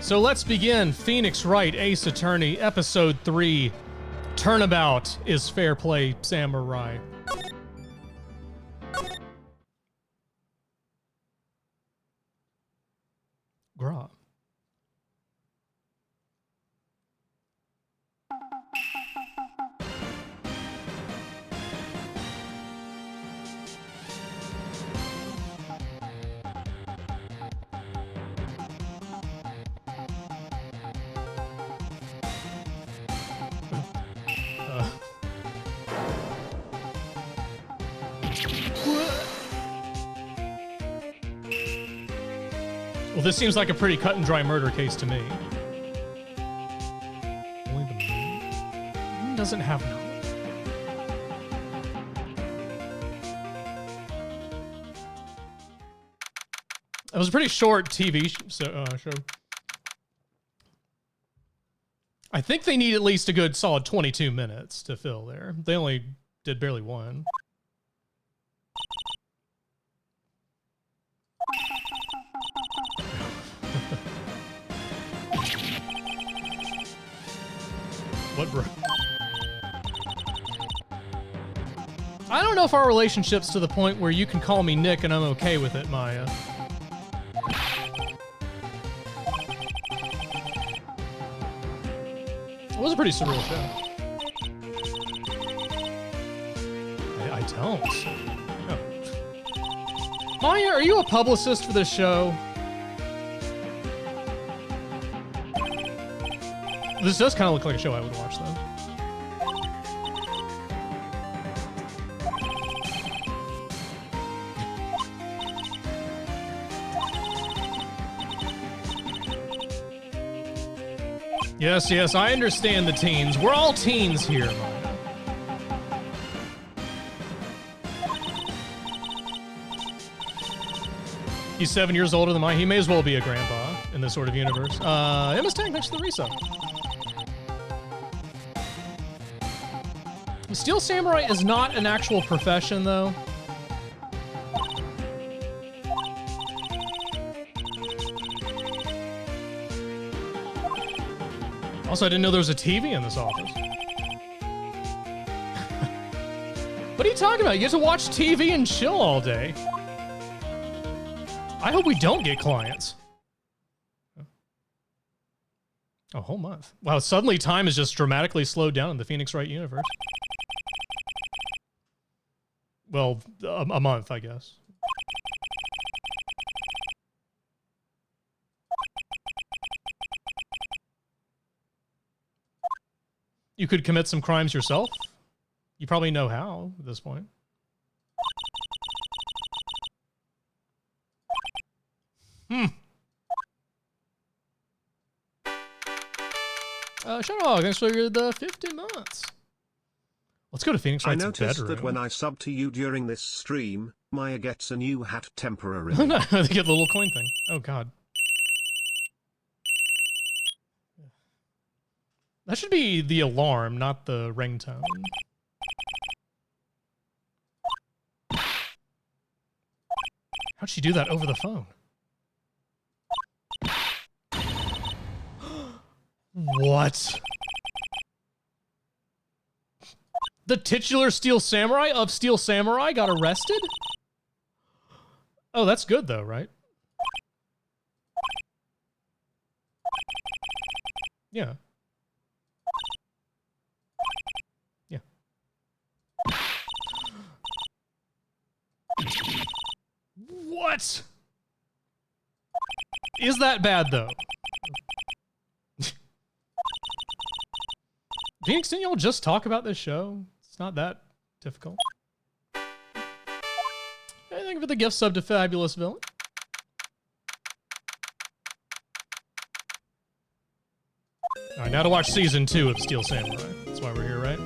So let's begin. Phoenix Wright, Ace Attorney, Episode 3. Turnabout is fair play, Samurai. Gra. Well, this seems like a pretty cut and dry murder case to me. Only the moon doesn't have knowledge. It was a pretty short TV show. I think they need at least a good solid 22 minutes to fill there. They only did barely one. What, bro? I don't know if our relationship's to the point where you can call me Nick and I'm okay with it, Maya. It was a pretty surreal show. I don't. Oh. Maya, are you a publicist for this show? This does kind of look like a show I would watch, though. Yes, yes, I understand the teens. We're all teens here, Maya. He's 7 years older than mine. He may as well be a grandpa in this sort of universe. Emma's Tank, thanks for the resub. Steel Samurai is not an actual profession, though. Also, I didn't know there was a TV in this office. What are you talking about? You get to watch TV and chill all day. I hope we don't get clients. A whole month. Wow, suddenly time is just dramatically slowed down in the Phoenix Wright universe. Well, a month, I guess. You could commit some crimes yourself. You probably know how at this point. Shadowhog, thanks for the 50 months. Let's go to Phoenix Wright's bedroom. I noticed that when I sub to you during this stream, Maya gets a new hat temporarily. They get the little coin thing. Oh, God. That should be the alarm, not the ringtone. How'd she do that over the phone? What? The titular Steel Samurai of Steel Samurai got arrested? Oh, that's good though, right? Yeah. Yeah. What? Is that bad though? Phoenix, didn't y'all just talk about this show? It's not that difficult. Hey, thank you for the gift sub to Fabulous Villain. Alright, now to watch season 2 of Steel Samurai. That's why we're here, right?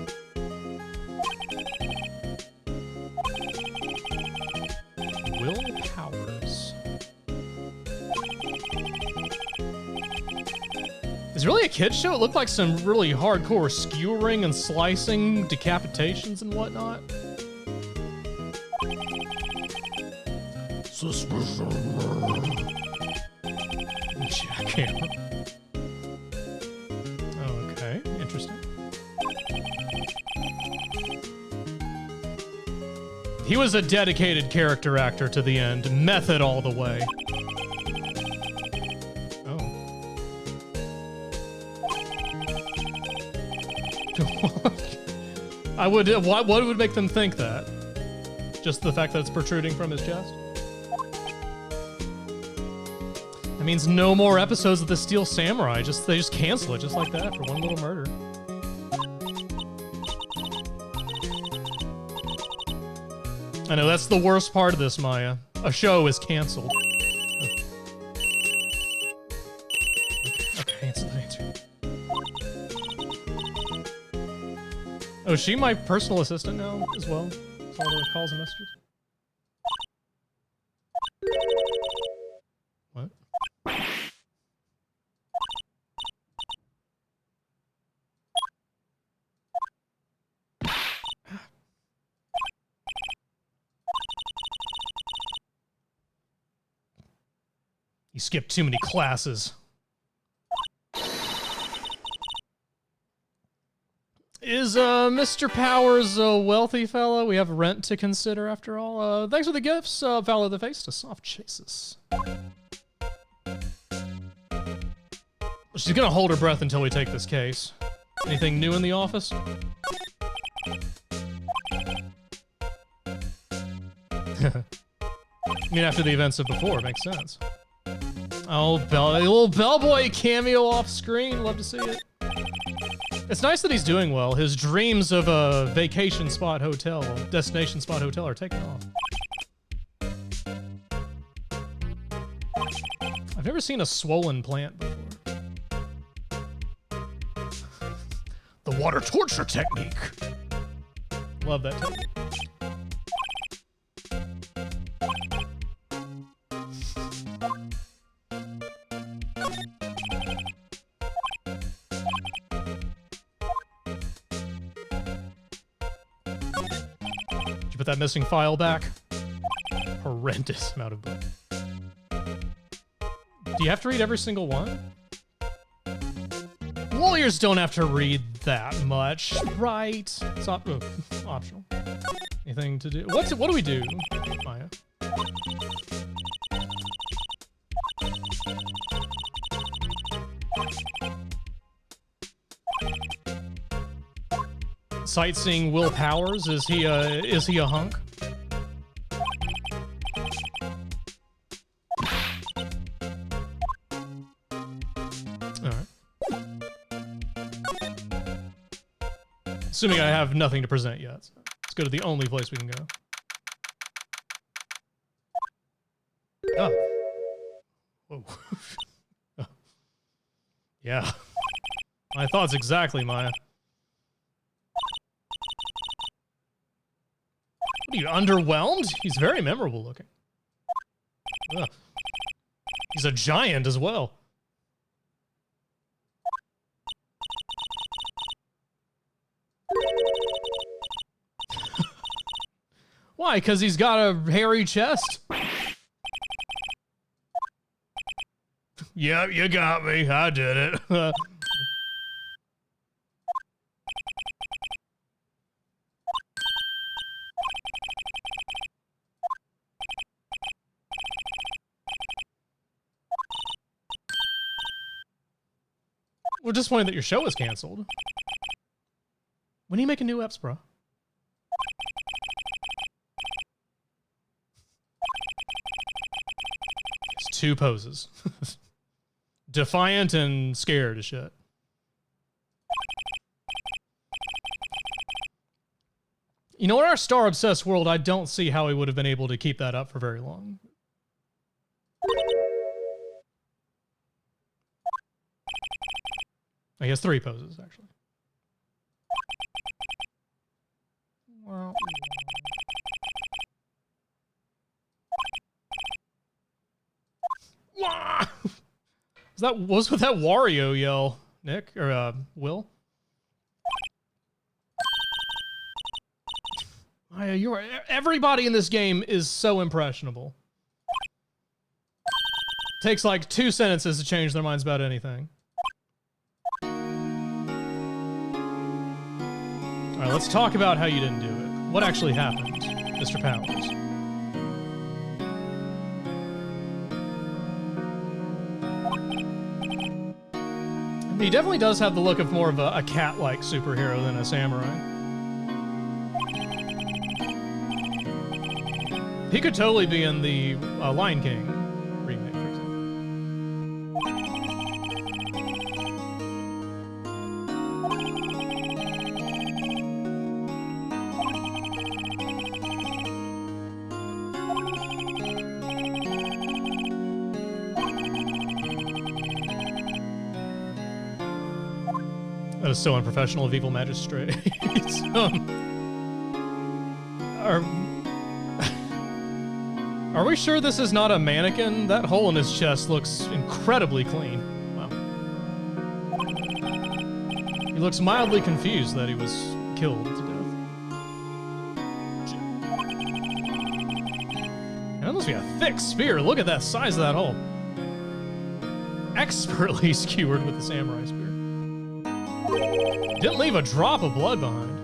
Will Powers. Is it really a kid's show? It looked like some really hardcore skewering and slicing, decapitations and whatnot. Suspicion. Jackhammer. He was a dedicated character actor to the end. Method all the way. Oh. I would... what would make them think that? Just the fact that it's protruding from his chest? That means no more episodes of the Steel Samurai. They just cancel it just like that for one little murder. I know, that's the worst part of this, Maya. A show is canceled. Okay, answer the answer. Oh, is she my personal assistant now as well? With all the calls and messages? What? You skipped too many classes. Is Mr. Powers a wealthy fellow? We have rent to consider after all. Thanks for the gifts, Valor of the Face to Soft Chases. She's gonna hold her breath until we take this case. Anything new in the office? I mean, after the events of before, it makes sense. Oh, a little bellboy cameo off screen. Love to see it. It's nice that he's doing well. His dreams of a vacation spot hotel, destination spot hotel, are taking off. I've never seen a swollen plant before. The water torture technique. Love that technique. Put that missing file back. Horrendous amount of book. Do you have to read every single one? Lawyers don't have to read that much, right? It's optional. Anything to do? What do we do, Maya? Sightseeing Will Powers? Is he a hunk? Alright. Assuming I have nothing to present yet. So let's go to the only place we can go. Oh. Whoa. Oh. Yeah. My thoughts exactly, Maya. What are you, underwhelmed? He's very memorable looking. Ugh. He's a giant as well. Why? Because he's got a hairy chest? Yep, you got me. I did it. We're disappointed that your show is canceled. When do you make a new eps, bro? It's 2 poses. Defiant and scared as shit. You know, in our star-obsessed world, I don't see how he would have been able to keep that up for very long. I guess 3 poses, actually. Well, was with that Wario yell, Nick or Will? Everybody in this game is so impressionable. Takes like 2 sentences to change their minds about anything. All right, let's talk about how you didn't do it. What actually happened? Mr. Powers. He definitely does have the look of more of a cat-like superhero than a samurai. He could totally be in the Lion King remake, for example. That is so unprofessional of evil magistrate. Are we sure this is not a mannequin? That hole in his chest looks incredibly clean. Wow. He looks mildly confused that he was killed to death. That must be a thick spear. Look at that size of that hole. Expertly skewered with the samurai spear. Didn't leave a drop of blood behind.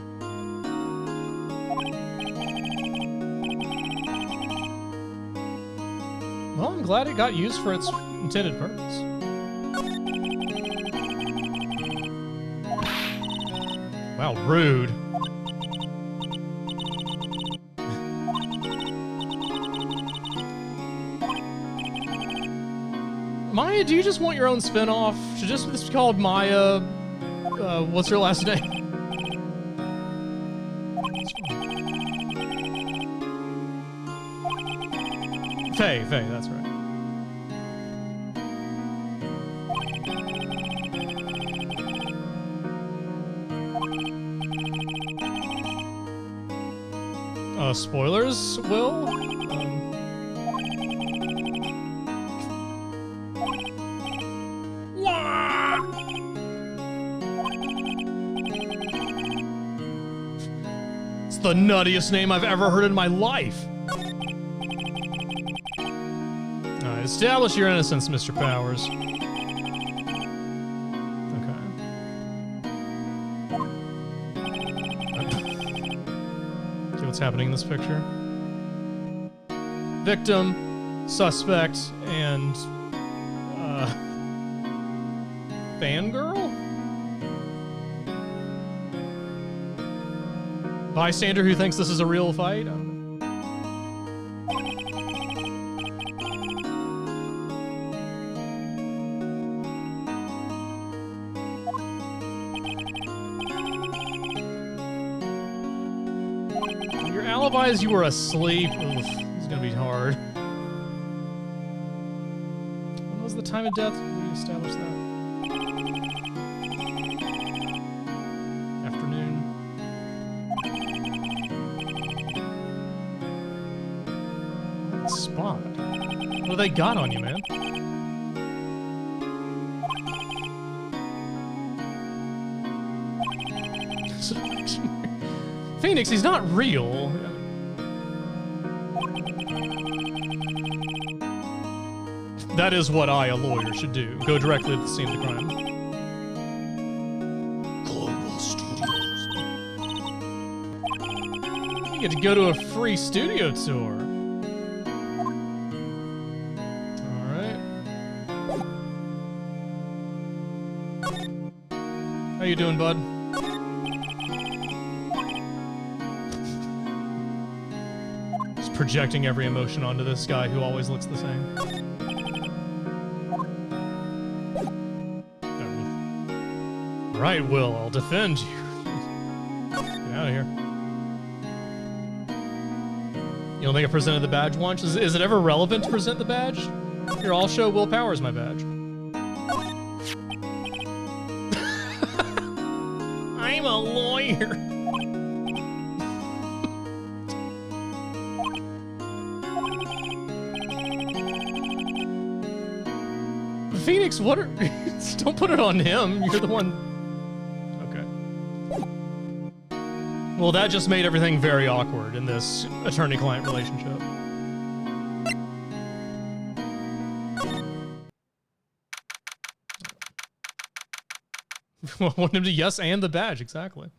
Well, I'm glad it got used for its intended purpose. Wow, rude. Maya, do you just want your own spin-off? Should just be called Maya... what's her last name? Faye, that's right. Spoilers, Will? It's the nuttiest name I've ever heard in my life. Establish your innocence, Mr. Powers. Okay. See what's happening in this picture? Victim, suspect, and... fangirl? Bystander who thinks this is a real fight? I don't know. Alibis, you were asleep. Oof, this is gonna be hard. When was the time of death? We established that. Afternoon. Spot. What do they got on you, man? Phoenix, he's not real. That is what I, a lawyer, should do. Go directly to the scene of the crime. Global Studios. You get to go to a free studio tour. Alright. How you doing, bud? Just projecting every emotion onto this guy who always looks the same. Right, Will, I'll defend you. Get out of here. You don't think I presented the badge once? Is it ever relevant to present the badge? Here, I'll show Will Powers my badge. I'm a lawyer. Phoenix, what are... Don't put it on him. You're the one... Well, that just made everything very awkward in this attorney-client relationship. I want him to yes and the badge, exactly.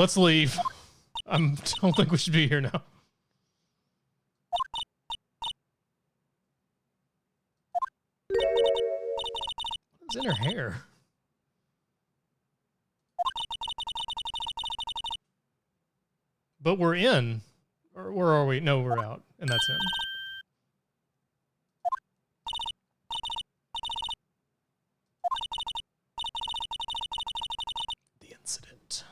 Let's leave. I don't think we should be here now. What's in her hair? But we're in. Or where are we? No, we're out. And that's in. The incident.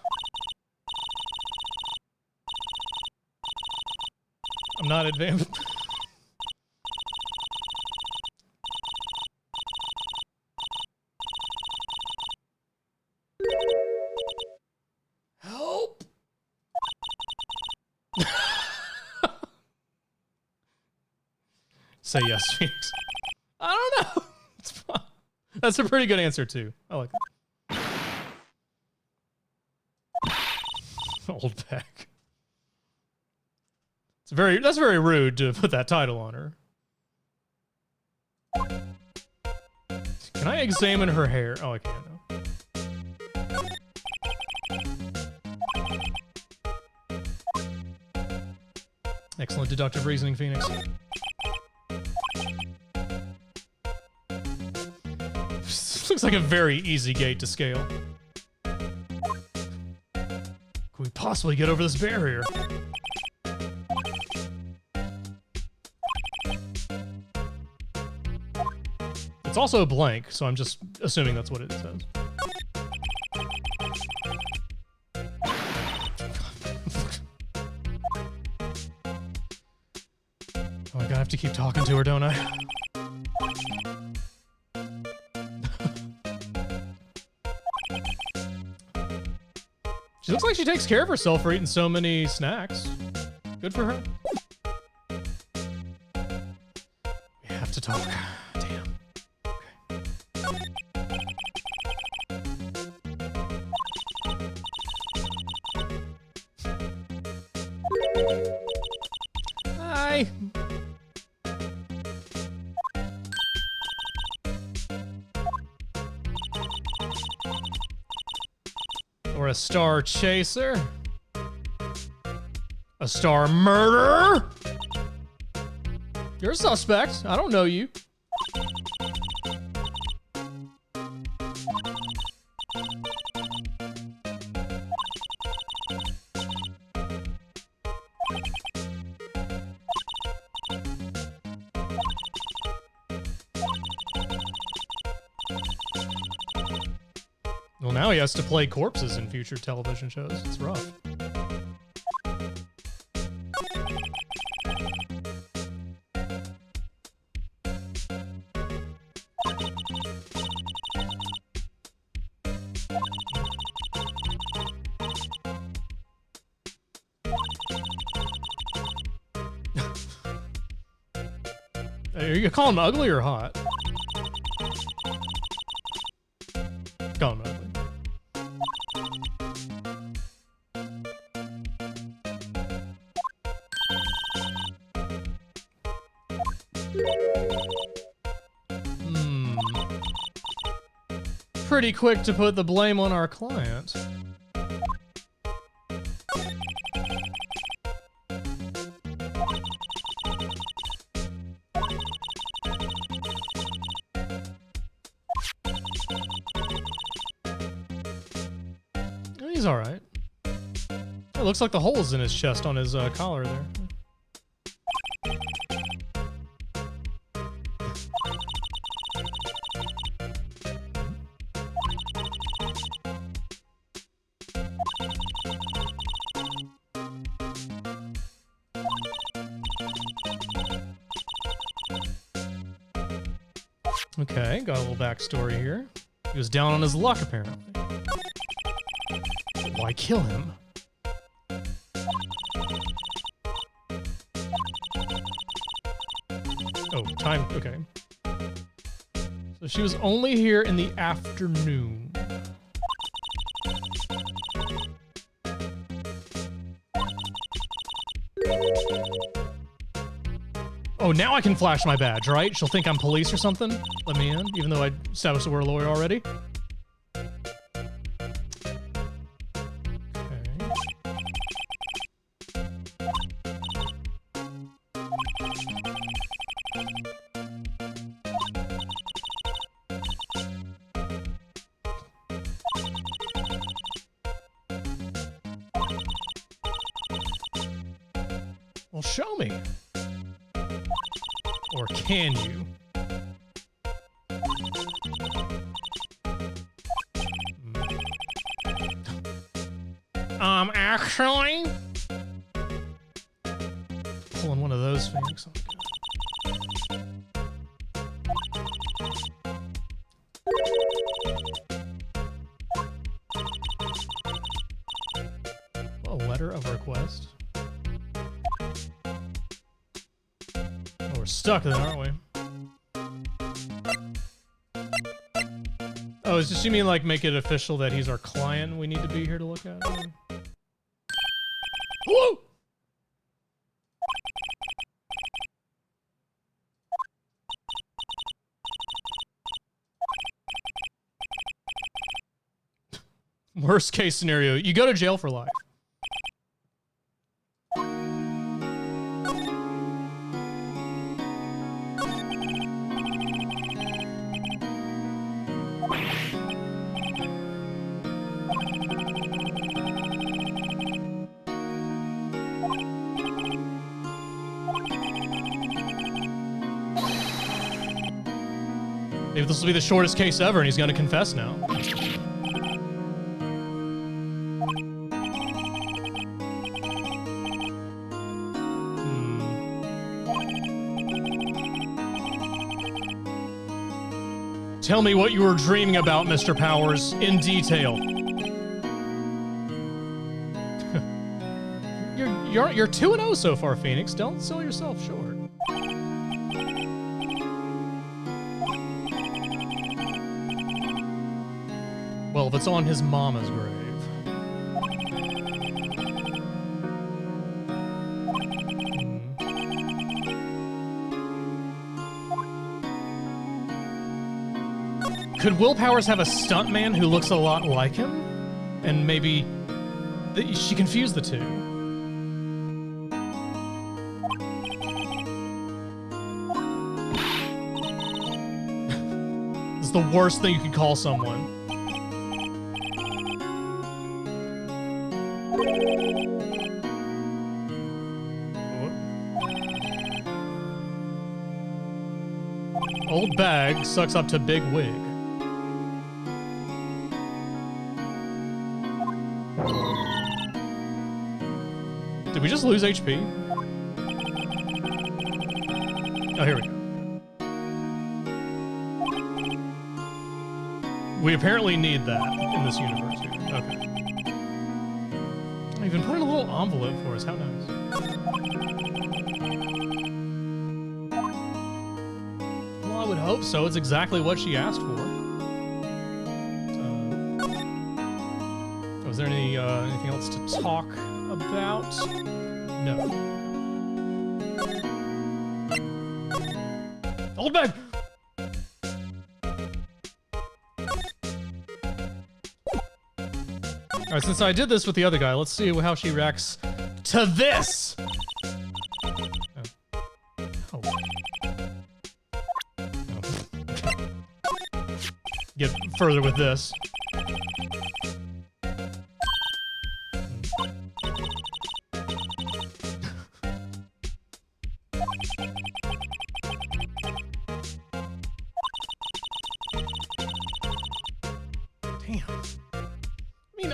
I'm not advanced. Help! Say yes, Phoenix. I don't know. It's fine. That's a pretty good answer too. I like it. Old Beck. That's very rude to put that title on her. Can I examine her hair? Oh, I can't. No. Excellent deductive reasoning, Phoenix. This looks like a very easy gate to scale. Can we possibly get over this barrier? It's also a blank, so I'm just assuming that's what it says. Oh my god, I have to keep talking to her, don't I? She looks like she takes care of herself for eating so many snacks. Good for her. We have to talk. Damn. Okay. Hi. Or a star chaser? A star murderer? You're a suspect. I don't know you. Well, now he has to play corpses in future television shows. It's rough. Are you calling him ugly or hot? Call him ugly. Pretty quick to put the blame on our client. He's all right. It looks like the hole's in his chest on his collar there. Okay, got a little backstory here. He was down on his luck, apparently. Why kill him? Oh, time, okay. So she was only here in the afternoon. Oh, now I can flash my badge, right? She'll think I'm police or something? Let me in, even though I established that we're a lawyer already. Okay. Well, show me. Or can you? Actually? Pulling one of those Phoenix. A letter of request. Oh, we're stuck then, aren't we? Oh, does you mean like make it official that he's our client and we need to be here to look at it? Whoa! Worst case scenario, you go to jail for life. Maybe this will be the shortest case ever and he's gonna confess now. Tell me what you were dreaming about, Mr. Powers, in detail. You're 2-0 so far, Phoenix. Don't sell yourself short. Well, if it's on his mama's grave. Could Will Powers have a stuntman who looks a lot like him? And maybe she confused the two. This is the worst thing you could call someone. Old bag sucks up to big wig. Did we just lose HP? Oh, here we go. We apparently need that in this universe here. Okay. I even put in a little envelope for us. How nice. Well, I would hope so. It's exactly what she asked for. Was there anything else to talk about? No. Old bag! Alright, since I did this with the other guy, let's see how she reacts to this! Oh. Get further with this.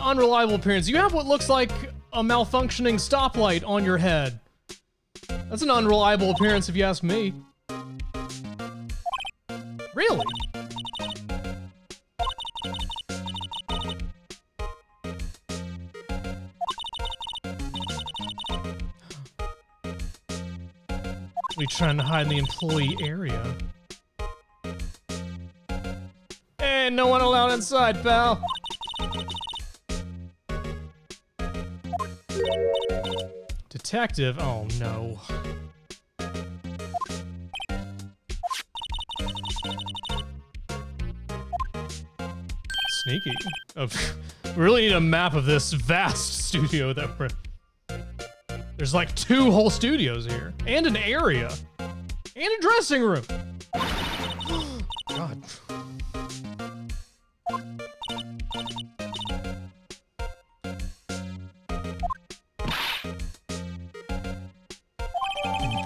Unreliable appearance. You have what looks like a malfunctioning stoplight on your head. That's an unreliable appearance if you ask me. Really? We trying to hide in the employee area. Hey, no one allowed inside, pal. Detective? Oh no. Sneaky. Oh, we really need a map of this vast studio that we're... There's like 2 whole studios here. And an area. And a dressing room. God.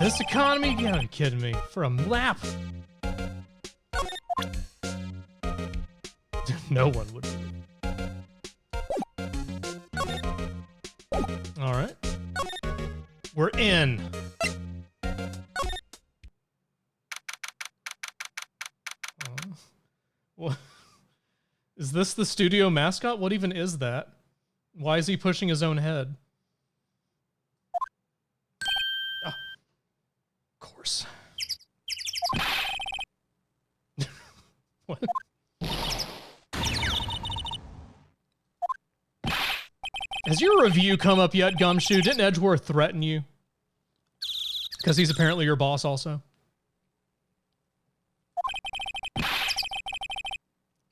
this economy? You gotta be kidding me. For a lap? No one would do it. Alright. We're in. What? Is this the studio mascot? What even is that? Why is he pushing his own head? Ah. Of course. What? Has your review come up yet, Gumshoe? Didn't Edgeworth threaten you? Because he's apparently your boss also.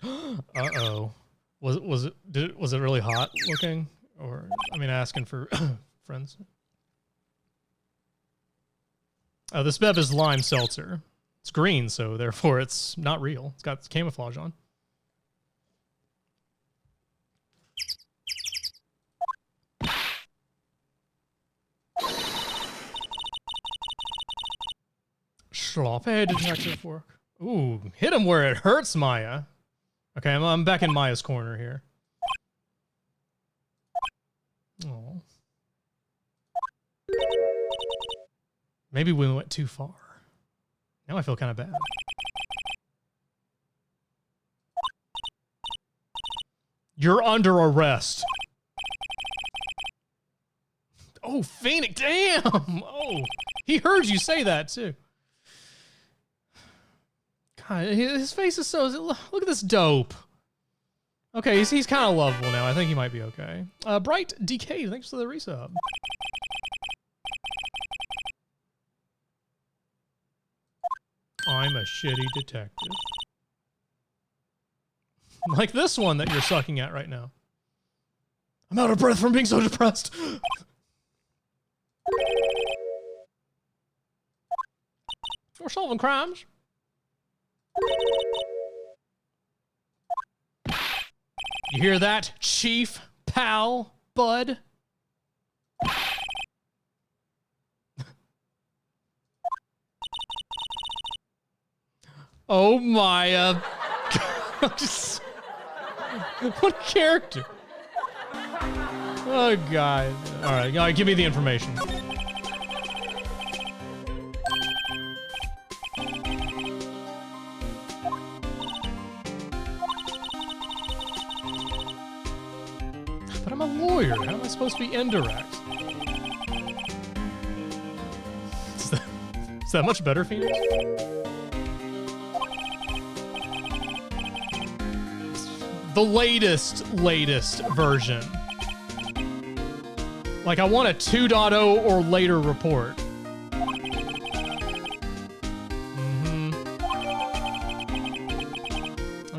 Uh-oh. Was it really hot looking? Or, I mean, asking for friends? Oh, this bev is lime seltzer. It's green, so therefore it's not real. It's got camouflage on. Sloppy detective work. Ooh, hit him where it hurts, Maya. Okay, I'm back in Maya's corner here. Oh. Maybe we went too far. Now I feel kind of bad. You're under arrest. Oh, Phoenix, damn! Oh, he heard you say that too. God, his face is so... Look at this dope. Okay, he's kind of lovable now. I think he might be okay. Bright DK, thanks for the resub. I'm a shitty detective. Like this one that you're sucking at right now. I'm out of breath from being so depressed. We're solving crimes. You hear that, Chief, pal, bud? Oh my, what a character. Oh God. All right, give me the information. But I'm a lawyer. How am I supposed to be indirect? Is that much better, Phoenix? The latest version. Like, I want a 2.0 or later report.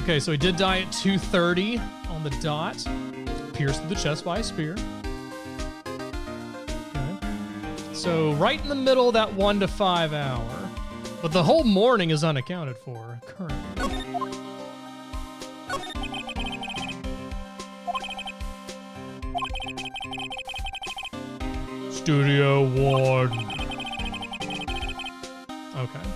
Okay, so he did die at 2:30 on the dot. Pierced through the chest by a spear. Okay. So right in the middle of that 1 to 5 hour. But the whole morning is unaccounted for currently. Studio 1. Okay.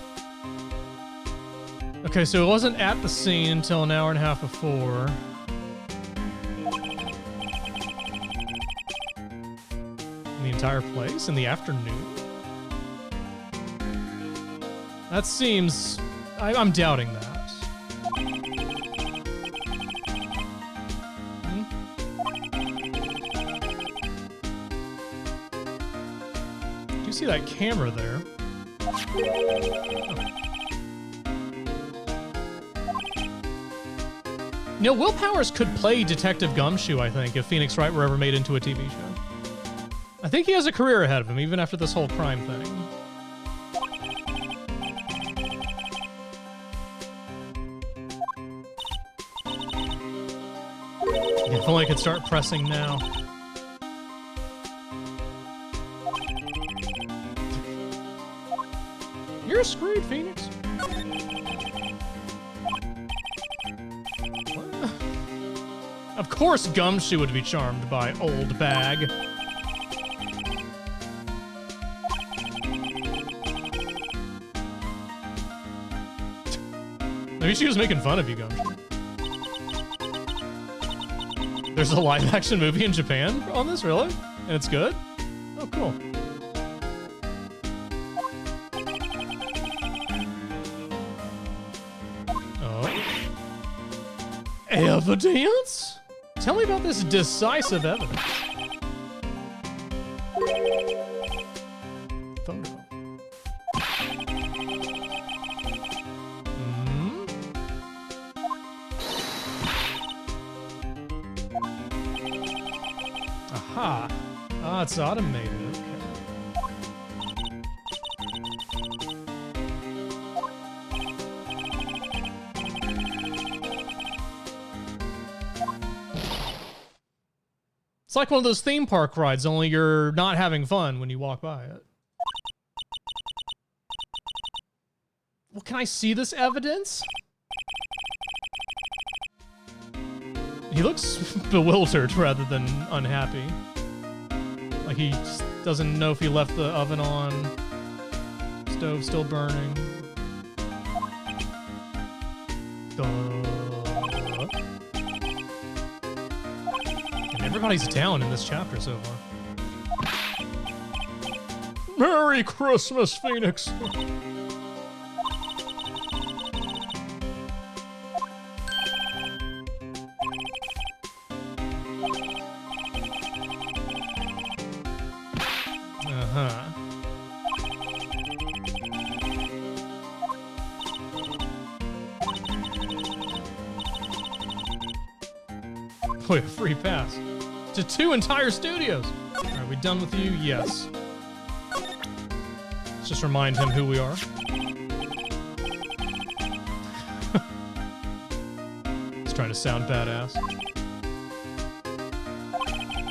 Okay, so it wasn't at the scene until an hour and a half before. The entire place in the afternoon? That seems... I'm doubting that. Do you see that camera there? Oh. You know, Will Powers could play Detective Gumshoe, I think, if Phoenix Wright were ever made into a TV show. I think he has a career ahead of him, even after this whole crime thing. Yeah, if only I could start pressing now. You're screwed, Phoenix. What? Of course Gumshoe would be charmed by Old Bag. Maybe she was making fun of you, Gumshoe. There's a live-action movie in Japan on this, really? And it's good? Oh, cool. Oh. Evidence? Tell me about this decisive evidence. Photo. Aha. Ah, it's automated. Okay. It's like one of those theme park rides, only you're not having fun when you walk by it. Well, can I see this evidence? He looks bewildered rather than unhappy. Like he just doesn't know if he left the oven on. Stove still burning. And everybody's down in this chapter so far. Merry Christmas, Phoenix! Boy, a free pass to 2 entire studios. Are we done with you? Yes. Let's just remind him who we are. He's trying to sound badass.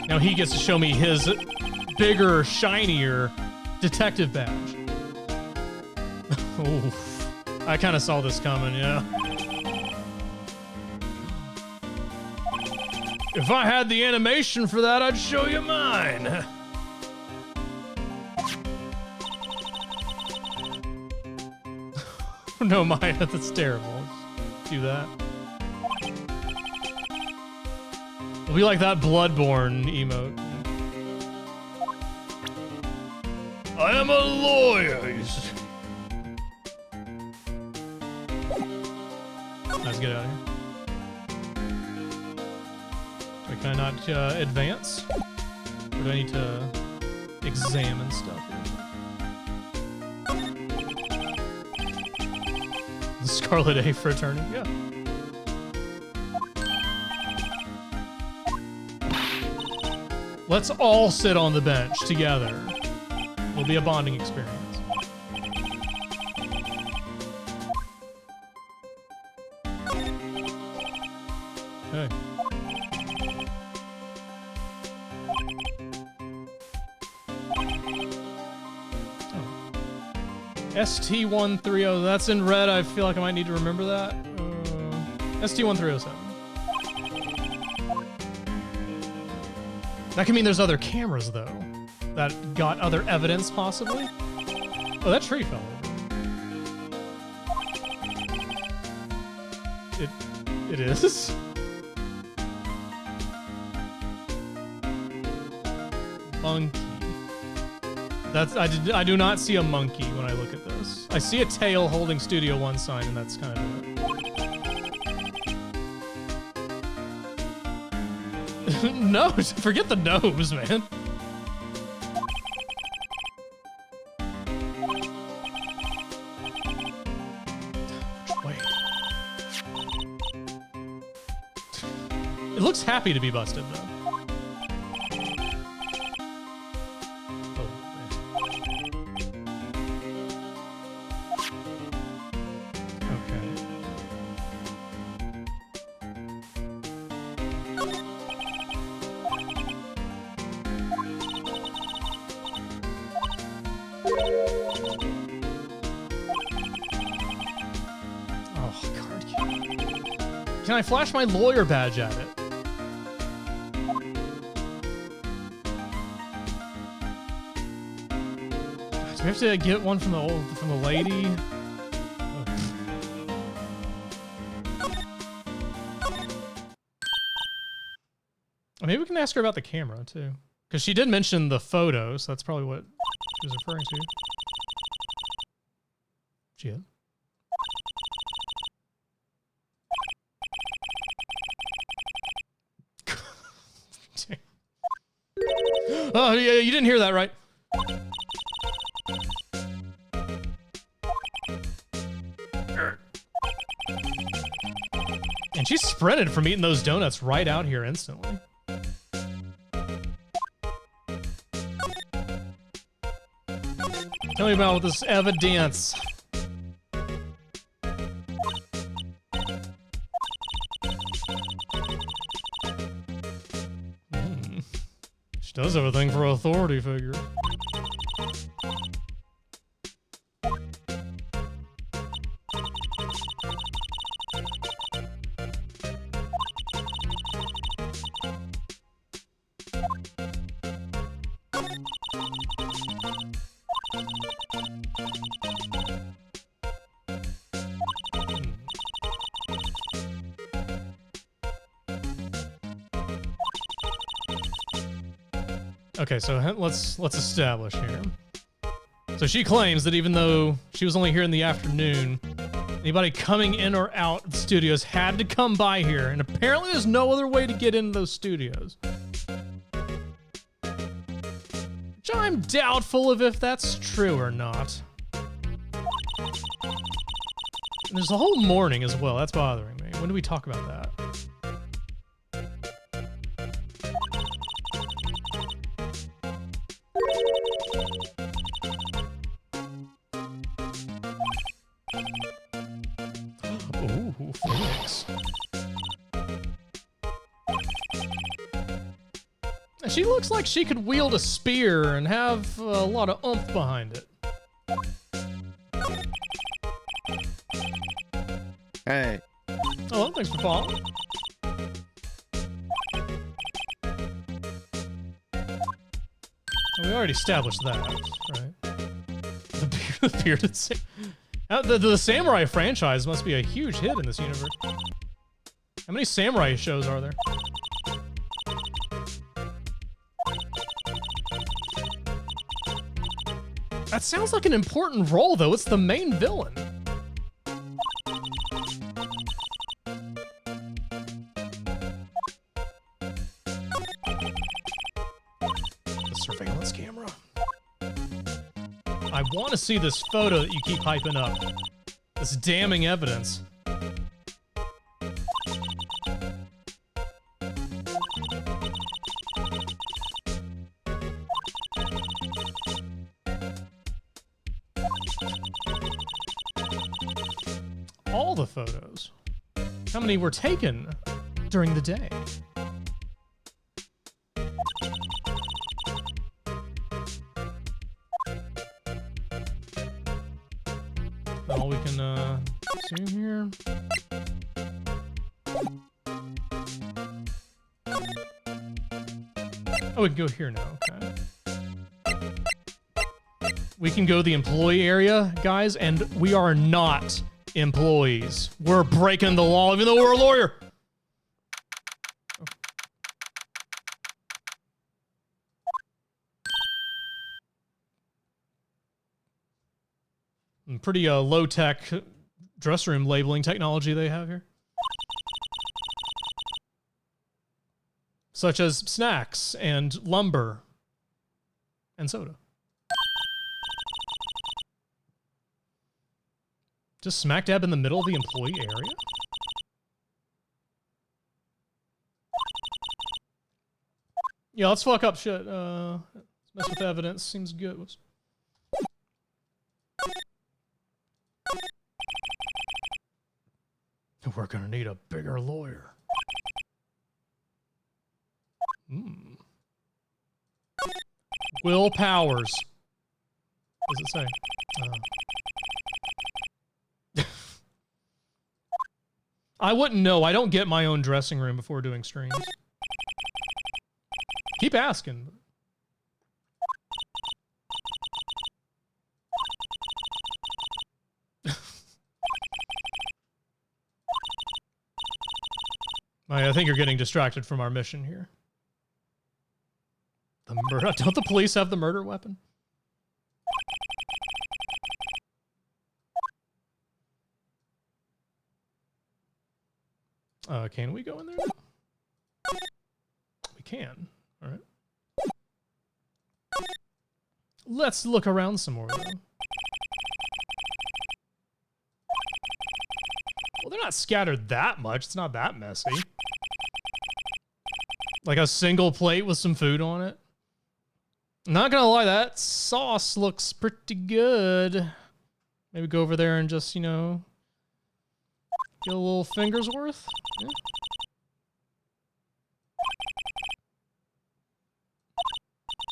Now he gets to show me his bigger, shinier detective badge. Oof. I kind of saw this coming, yeah. If I had the animation for that, I'd show you mine. No, Maya, that's terrible. Let's do that. It'll be like that Bloodborne emote. I am a lawyer. Let's get out of here. Wait, can I not advance? Or do I need to examine stuff here? The Scarlet A for attorney, yeah. Let's all sit on the bench together. It'll be a bonding experience. Okay. ST130, that's in red. I feel like I might need to remember that. ST1307. That can mean there's other cameras, though, that got other evidence, possibly. Oh, that tree fell over. It is? Monkey. That's I do not see a monkey when I look at this. I see a tail holding Studio One sign, and that's kind of it. No, forget the nose, man. Wait. It looks happy to be busted, though. Can I flash my lawyer badge at it? Do we have to get one from the lady? Oh. Maybe we can ask her about the camera too, because she did mention the photos. That's probably what she was referring to. She had. Oh yeah, you didn't hear that right. And she sprinted from eating those donuts right out here instantly. Tell me about this evidence. She does everything for an authority figure. Okay, so let's establish here. So she claims that even though she was only here in the afternoon, anybody coming in or out of the studios had to come by here, and apparently there's no other way to get into those studios. Which I'm doubtful of if that's true or not. And there's the whole morning as well. That's bothering me. When do we talk about that? Ooh, Phoenix. She looks like she could wield a spear and have a lot of oomph behind it. Hey. Oh, thanks for following. We already established that, right? The bearded the samurai franchise must be a huge hit in this universe. How many samurai shows are there? That sounds like an important role, though. It's the main villain. The surveillance camera. I want to see this photo that you keep hyping up. This damning evidence. All the photos. How many were taken during the day? All we can see here. Oh, we can go here now. Okay. We can go the employee area, guys, and we are not employees. We're breaking the law, even though we're a lawyer. Pretty low-tech dressing room labeling technology they have here. Such as snacks and lumber and soda. Just smack dab in the middle of the employee area? Yeah, let's fuck up shit. Let's mess with evidence. Seems good. Whoops. We're gonna need a bigger lawyer. Will Powers. What does it say? I wouldn't know. I don't get my own dressing room before doing streams. Keep asking. I think you're getting distracted from our mission here. The murder. Don't the police have the murder weapon? Can we go in there now? We can. All right. Let's look around some more, though. Well, they're not scattered that much. It's not that messy. Like a single plate with some food on it. Not gonna lie, that sauce looks pretty good. Maybe go over there and just, you know, get a little finger's worth. Yeah.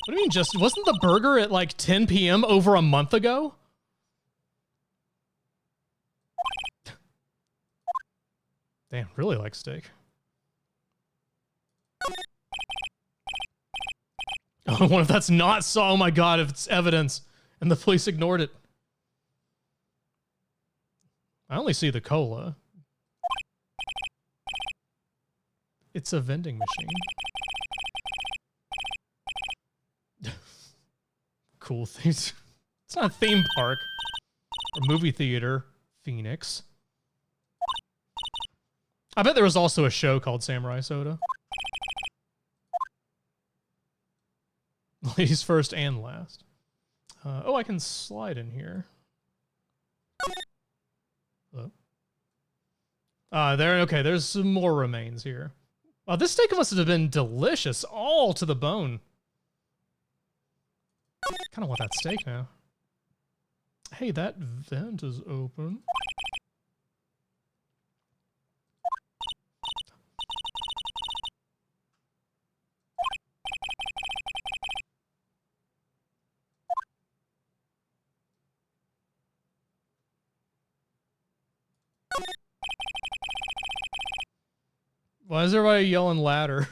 What do you mean just, wasn't the burger at like 10 p.m. over a month ago? Damn, really like steak. I wonder if that's not saw. Oh my god, if it's evidence and the police ignored it. I only see the cola. It's a vending machine. Cool things. It's not a theme park or movie theater. Phoenix. I bet there was also a show called Samurai Soda. Ladies first and last. Oh, I can slide in here. There. Okay, there's some more remains here. Wow, this steak must have been delicious, all to the bone. Kind of want that steak now. Hey, that vent is open. Why is everybody yelling ladder?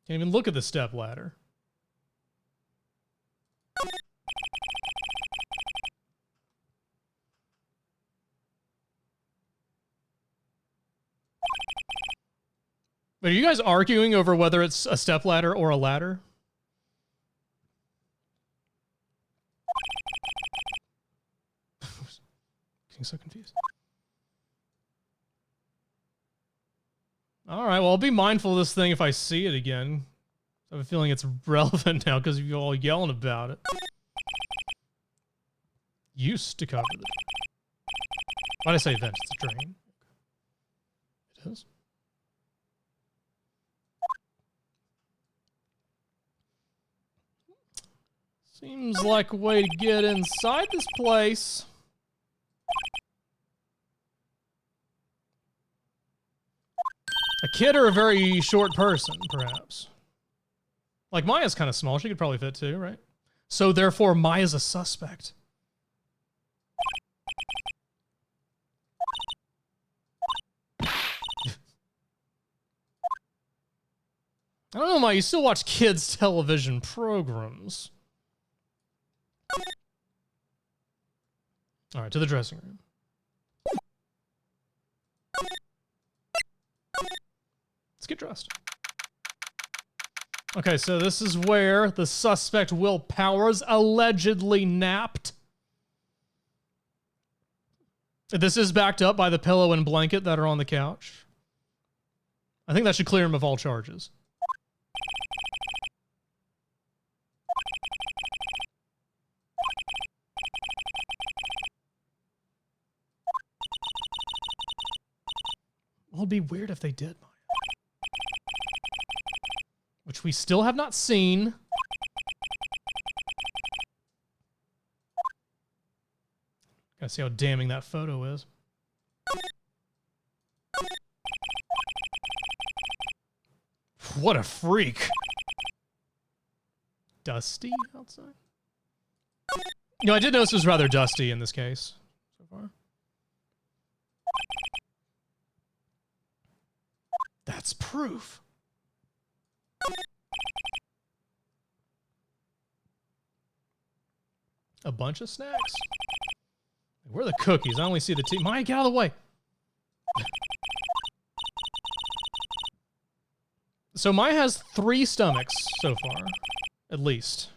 Can't even look at the step ladder. But are you guys arguing over whether it's a step ladder or a ladder? Getting so confused. All right, well, I'll be mindful of this thing if I see it again. I have a feeling it's relevant now because you're all yelling about it. Used to cover the... Why did I say vent? It's a drain. It is. Seems like a way to get inside this place. A kid or a very short person, perhaps. Like Maya's kind of small. She could probably fit too, right? So therefore, Maya's a suspect. I don't know, Maya. You still watch kids' television programs. All right, to the dressing room. Let's get dressed. Okay, so this is where the suspect Will Powers allegedly napped. This is backed up by the pillow and blanket that are on the couch. I think that should clear him of all charges. Well, it'd be weird if they did, Maya. Which we still have not seen. Gotta see how damning that photo is. What a freak. Dusty outside? No, I did notice it was rather dusty in this case so far. That's proof. A bunch of snacks. Where are the cookies? I only see the tea. Maya, get out of the way. So Maya has 3 stomachs so far, at least.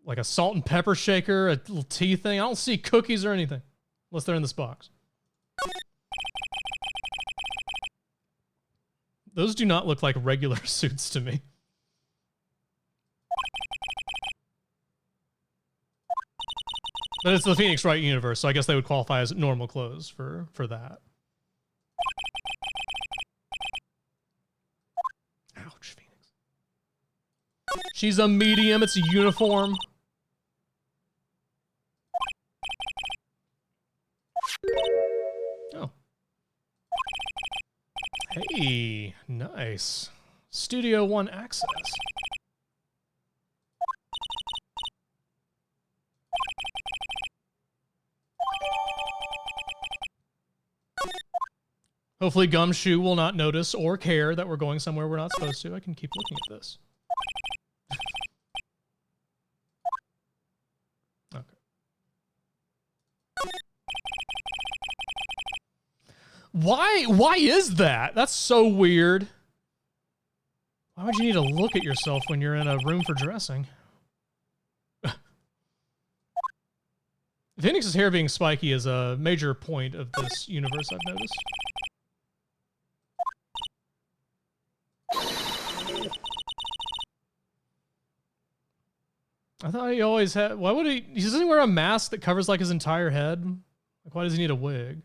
Like a salt and pepper shaker, a little tea thing. I don't see cookies or anything, unless they're in this box. Those do not look like regular suits to me. But it's the Phoenix Wright universe, so I guess they would qualify as normal clothes for that. Ouch, Phoenix. She's a medium, it's a uniform. Oh. Hey, nice. Studio One access. Hopefully Gumshoe will not notice or care that we're going somewhere we're not supposed to. I can keep looking at this. Okay. Why is that? That's so weird. Why would you need to look at yourself when you're in a room for dressing? Phoenix's hair being spiky is a major point of this universe, I've noticed. I thought he always had... Why would he... Doesn't he wear a mask that covers, like, his entire head? Like, why does he need a wig?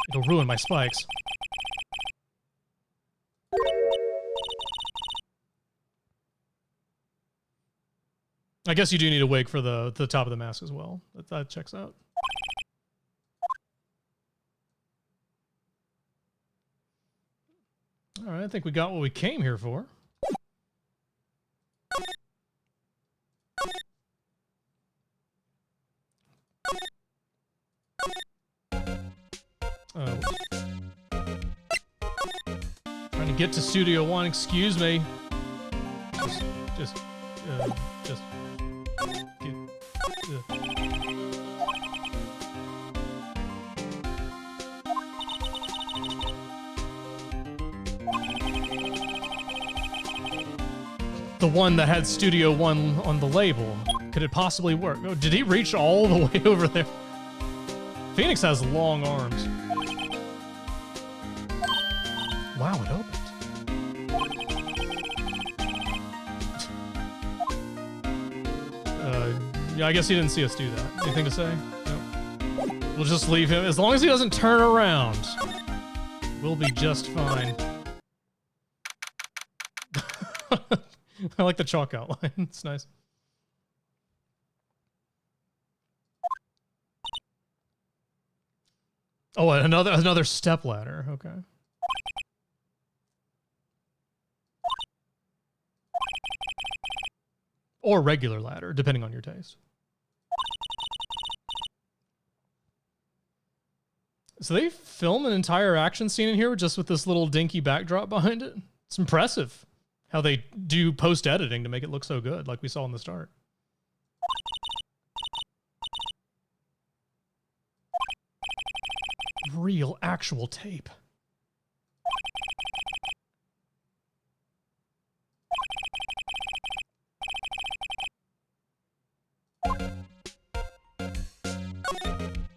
It'll ruin my spikes. I guess you do need a wig for the top of the mask as well. That checks out. All right, I think we got what we came here for. Trying to get to Studio One. Excuse me. Just get. The one that had Studio One on the label. Could it possibly work? Oh, did he reach all the way over there? Phoenix has long arms. Wow, it opened. Yeah, I guess he didn't see us do that. Anything to say? No. We'll just leave him. As long as he doesn't turn around, we'll be just fine. I like the chalk outline. It's nice. Oh, another step ladder. Okay. Or regular ladder, depending on your taste. So they film an entire action scene in here just with this little dinky backdrop behind it. It's impressive how they do post-editing to make it look so good, like we saw in the start. Real, actual tape. All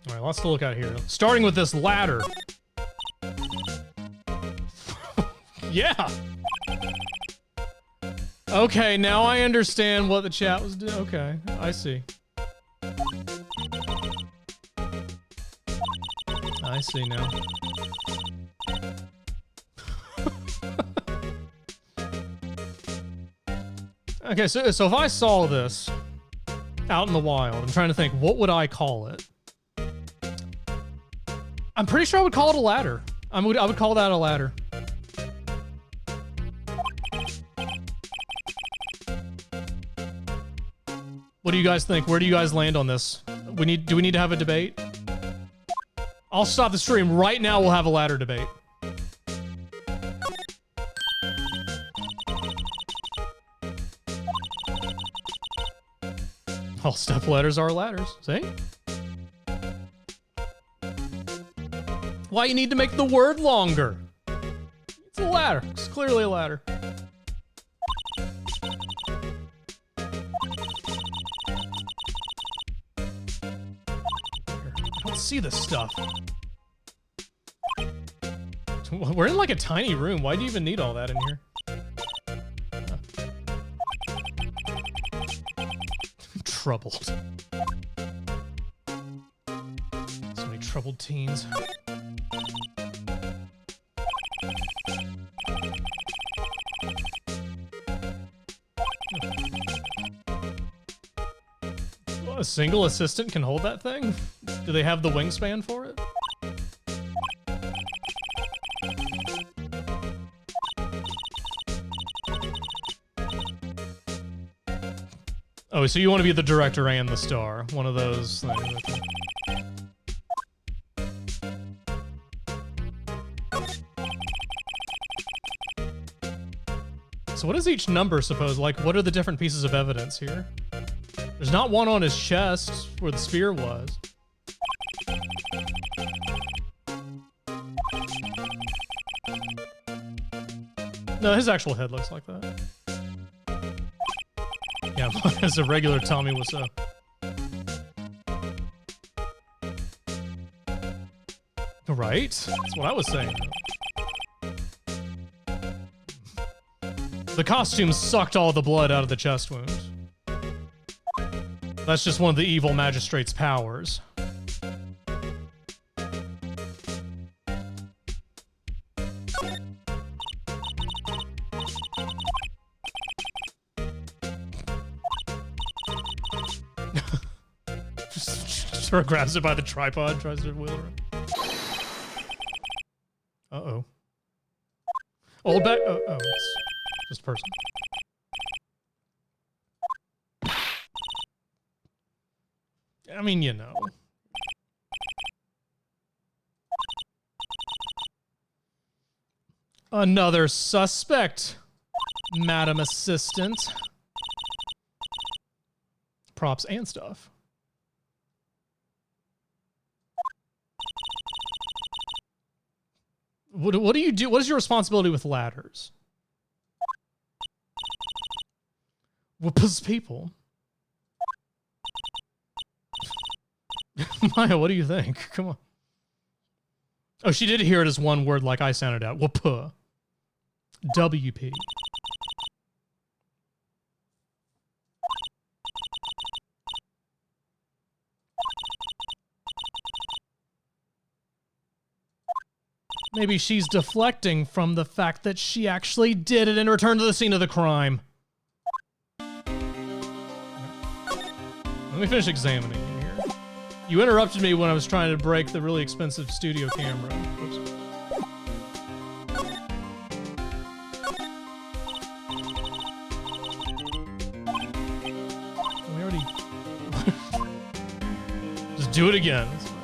right, lots to look at here. Starting with this ladder. Yeah. Okay, now I understand what the chat was doing. Okay, I see. I see now. Okay, so if I saw this out in the wild, I'm trying to think, what would I call it? I'm pretty sure I would call it a ladder. I would call that a ladder. What do you guys think? Where do you guys land on this? Do we need to have a debate? I'll stop the stream right now. We'll have a ladder debate. All step ladders are ladders. See? Why you need to make the word longer? It's a ladder. It's clearly a ladder. I don't see this stuff. We're in like a tiny room. Why do you even need all that in here? Troubled. So many troubled teens. A single assistant can hold that thing? Do they have the wingspan for it? Oh, so you want to be the director and the star. One of those things. So what is each number supposed? Like, what are the different pieces of evidence here? There's not one on his chest where the spear was. No, his actual head looks like that. Yeah, as a regular Tommy Wiseau. Right? That's what I was saying. The costume sucked all the blood out of the chest wound. That's just one of the evil magistrate's powers. just sort of grabs it by the tripod, tries to wheel it around. Uh-oh. Old back. Oh, it's just a person. I mean, you know. Another suspect, Madam Assistant. Props and stuff. What do you do? What is your responsibility with ladders? Whoops people. Maya, what do you think? Come on. Oh, she did hear it as one word like I sounded out. Whoop. WP. Maybe she's deflecting from the fact that she actually did it and returned to the scene of the crime. Let me finish examining it here. You interrupted me when I was trying to break the really expensive studio camera. Oops. We already... Just do it again. That's fine.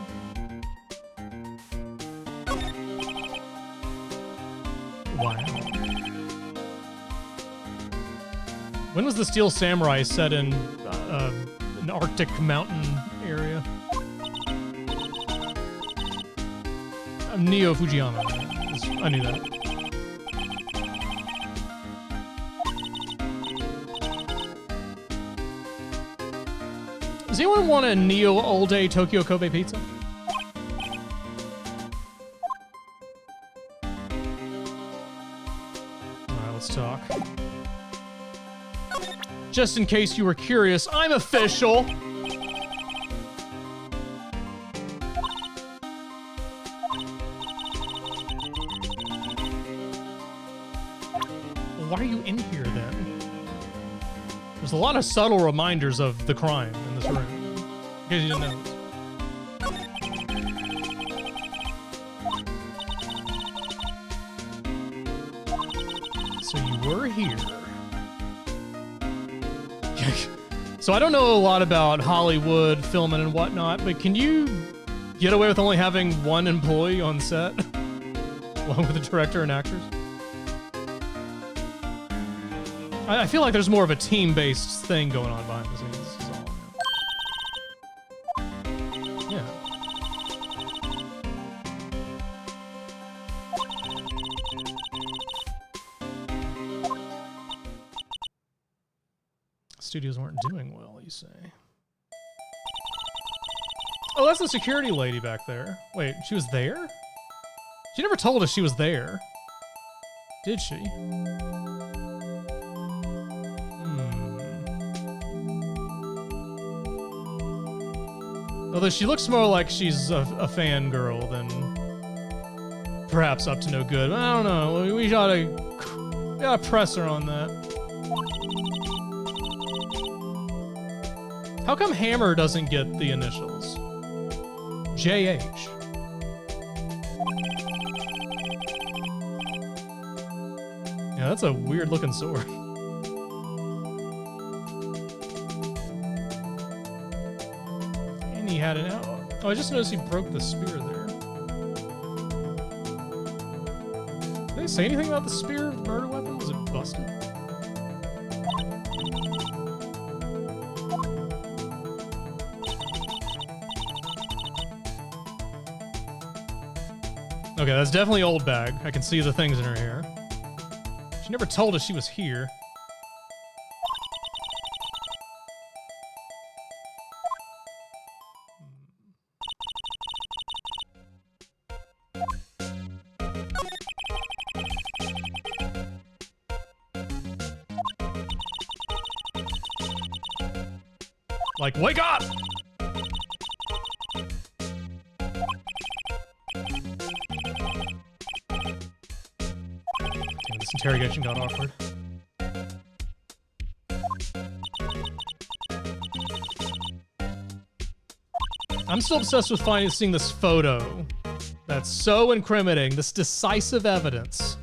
Wow. When was the Steel Samurai set in an Arctic mountain area? Neo Fujiyama. I knew that. Does anyone want a Neo All Day Tokyo Kobe pizza? Alright, let's talk. Just in case you were curious, I'm official! Why are you in here then? There's a lot of subtle reminders of the crime in this room. In case you didn't know. So you were here. So I don't know a lot about Hollywood filming and whatnot, but can you get away with only having one employee on set? Along with the director and actors? I feel like there's more of a team-based thing going on behind the scenes. This is all. Studios weren't doing well, you say. Oh, that's the security lady back there. Wait, she was there? She never told us she was there. Did she? Although she looks more like she's a fangirl than perhaps up to no good. I don't know. We gotta press her on that. How come Hammer doesn't get the initials? JH. Yeah, that's a weird looking sword. And he had it out. Oh, I just noticed he broke the spear there. Did they say anything about the spear murder weapon? Was it busted? Okay, that's definitely old bag. I can see the things in her hair. She never told us she was here. Like, wake up! This interrogation got awkward. I'm still obsessed with seeing this photo. That's so incriminating. This decisive evidence.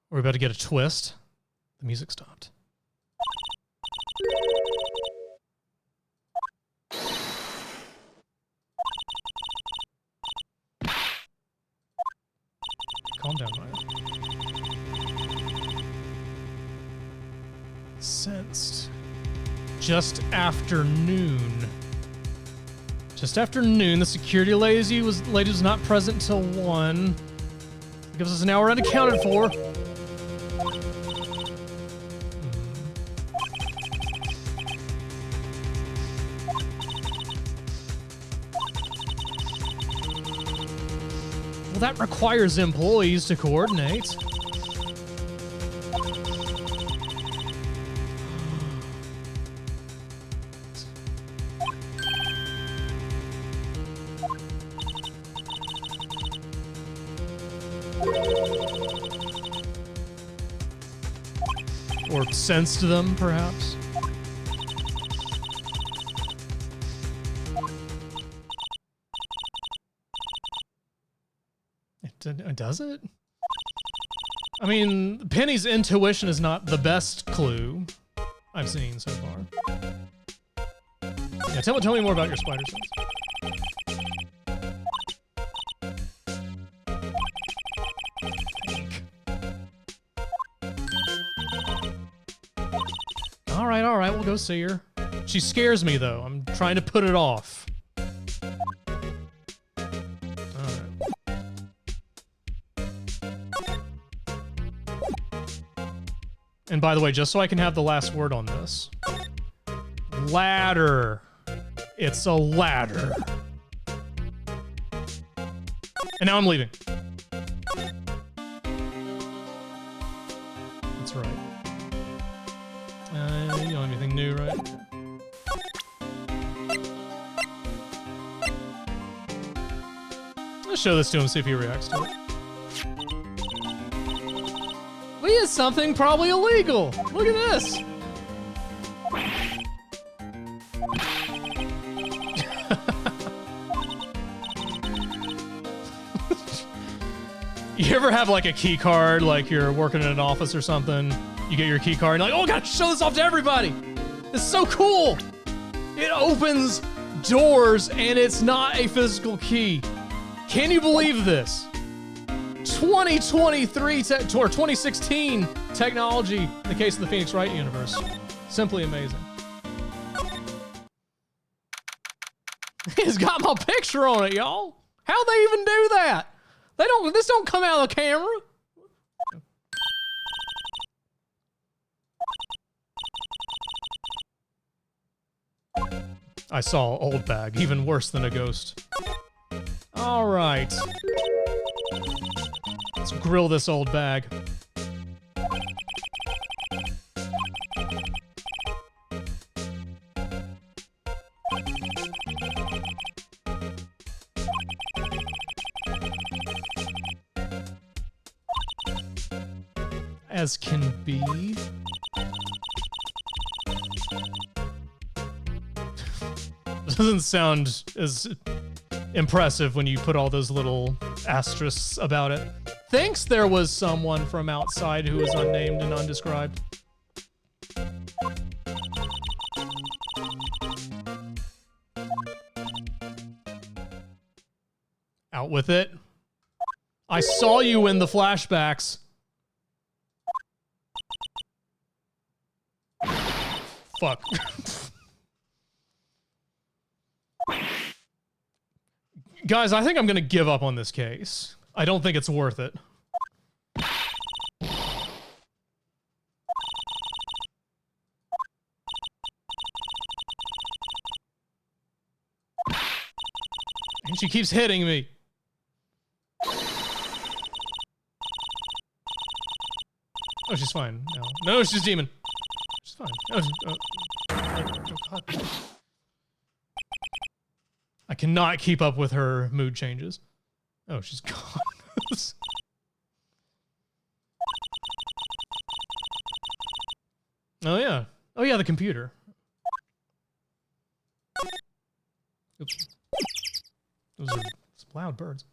We're about to get a twist. The music stopped. Calm down, Maya. Sensed. Just after noon. Just after noon, the security lady was not present till 1. It gives us an hour unaccounted for. Well, that requires employees to coordinate. Or sensed them, perhaps. Does it? I mean, Penny's intuition is not the best clue I've seen so far. Yeah, tell me more about your spider sense. All right, we'll go see her. She scares me, though. I'm trying to put it off. And by the way, just so I can have the last word on this. Ladder. It's a ladder. And now I'm leaving. That's right. You don't have anything new, right? Let's show this to him, see if he reacts to it. We did something probably illegal. Look at this. You ever have like a key card, like you're working in an office or something, you get your key card and you're like, oh, gotta show this off to everybody. It's so cool. It opens doors and it's not a physical key. Can you believe this? 2023 or 2016 technology in the case of the Phoenix Wright universe. Simply amazing. It's got my picture on it, y'all. How'd they even do that? This don't come out of the camera. I saw old bag, even worse than a ghost. All right. Let's grill this old bag. As can be. Doesn't sound as impressive when you put all those little asterisks about it. Thinks there was someone from outside who was unnamed and undescribed. Out with it. I saw you in the flashbacks. Fuck. Guys, I think I'm gonna give up on this case. I don't think it's worth it. And she keeps hitting me. Oh, she's fine. No, she's demon. She's fine. God. I cannot keep up with her mood changes. Oh, she's gone. Oh, yeah. Oh, yeah, the computer. Oops. Those are some loud birds.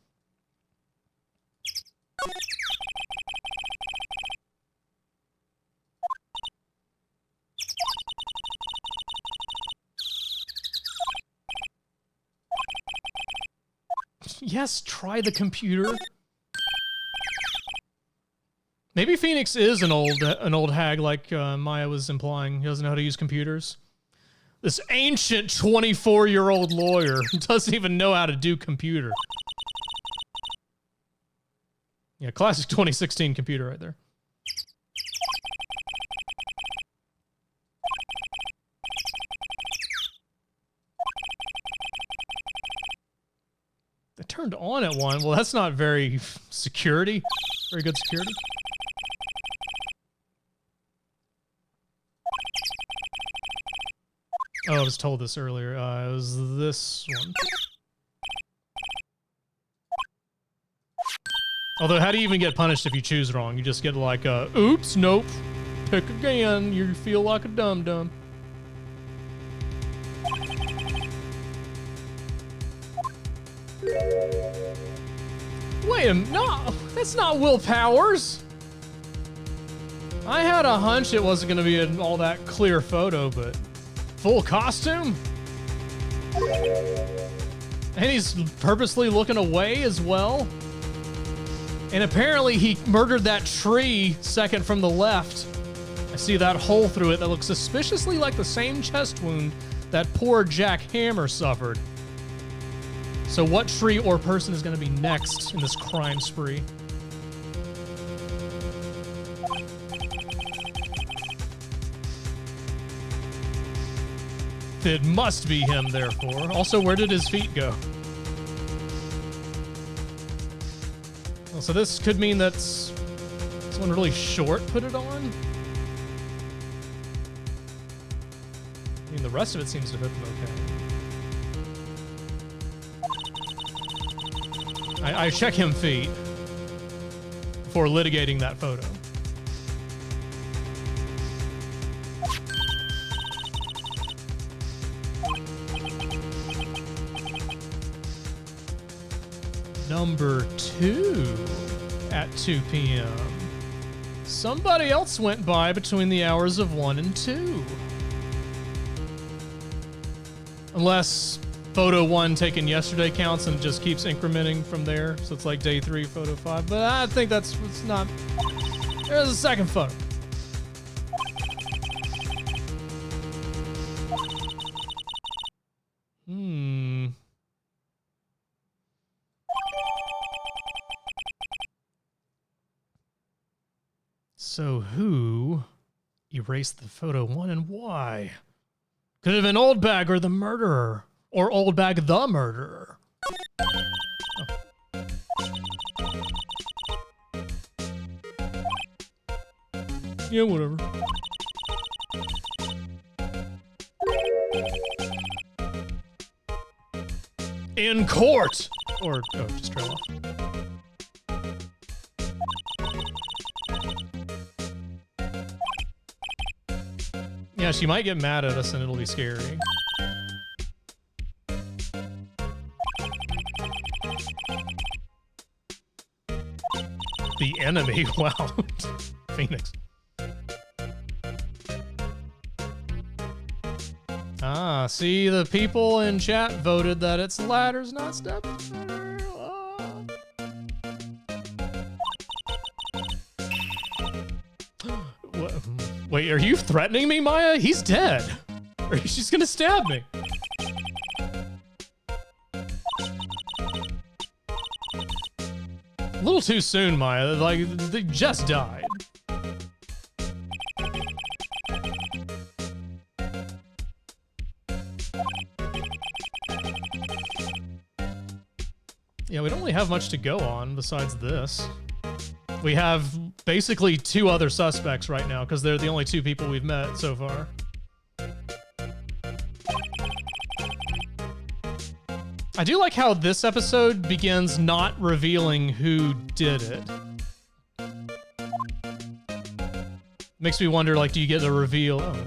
Yes, try the computer. Maybe Phoenix is an old hag like Maya was implying. He doesn't know how to use computers. This ancient 24-year-old lawyer doesn't even know how to do computer. Yeah, classic 2016 computer right there. It turned on at one. Well, that's not very good security. Oh, I was told this earlier. It was this one. Although, how do you even get punished if you choose wrong? You just get like a, oops, nope, pick again. You feel like a dum-dum. Wait a minute, no, that's not Will Powers. I had a hunch it wasn't gonna be an all that clear photo, but full costume? And he's purposely looking away as well. And apparently he murdered that tree second from the left. I see that hole through it that looks suspiciously like the same chest wound that poor Jack Hammer suffered. So what tree or person is going to be next in this crime spree? It must be him, therefore. Also, where did his feet go? Well, so this could mean that someone really short put it on? I mean, the rest of it seems to fit them okay. I check him feet before litigating that photo. Number 2 at 2 p.m. Somebody else went by between the hours of 1 and 2. Unless photo 1 taken yesterday counts and it just keeps incrementing from there. So it's like day 3, photo 5. But I think it's not. There's a second photo. So who erased the photo 1 and why? Could have been Old Bag or the murderer. Or Old Bag the murderer. Oh. Yeah, whatever. In court! Or, oh, just trail off. Yeah, she might get mad at us and it'll be scary. The enemy? Wow. Phoenix. Ah, see, the people in chat voted that it's ladders, not steps. Oh. Wait, are you threatening me, Maya? He's dead. Or she's gonna stab me. A little too soon, Maya. Like, they just died. Yeah, we don't really have much to go on besides this. We have basically 2 other suspects right now because they're the only 2 people we've met so far. I do like how this episode begins not revealing who did it. Makes me wonder, like, do you get a reveal? Oh.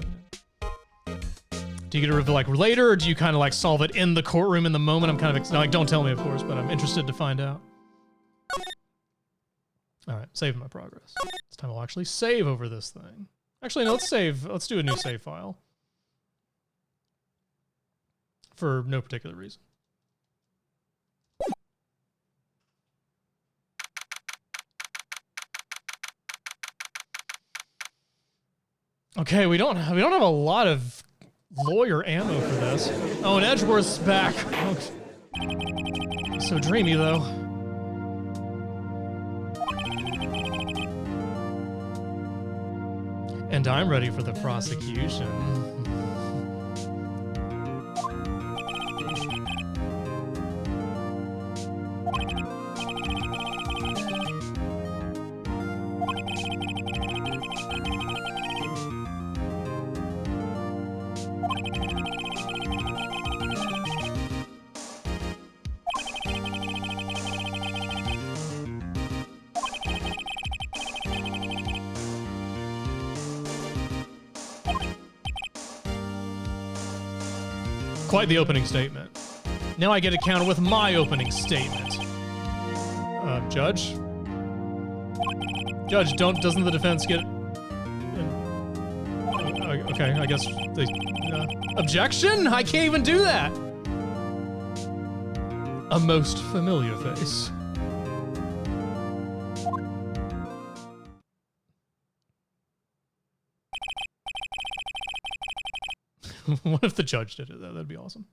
Do you get a reveal, like, later, or do you kind of, like, solve it in the courtroom in the moment? I'm kind of, like, don't tell me, of course, but I'm interested to find out. All right, saving my progress. This time I'll actually save over this thing. Actually, no, let's save. Let's do a new save file. For no particular reason. Okay, we don't have a lot of lawyer ammo for this. Oh, and Edgeworth's back. Oh, so dreamy though. And I'm ready for the prosecution. Quite the opening statement. Now I get a counter with my opening statement. Judge? Judge, doesn't the defense get... okay, I guess they... objection? I can't even do that! A most familiar face. What if the judge did it? That'd be awesome.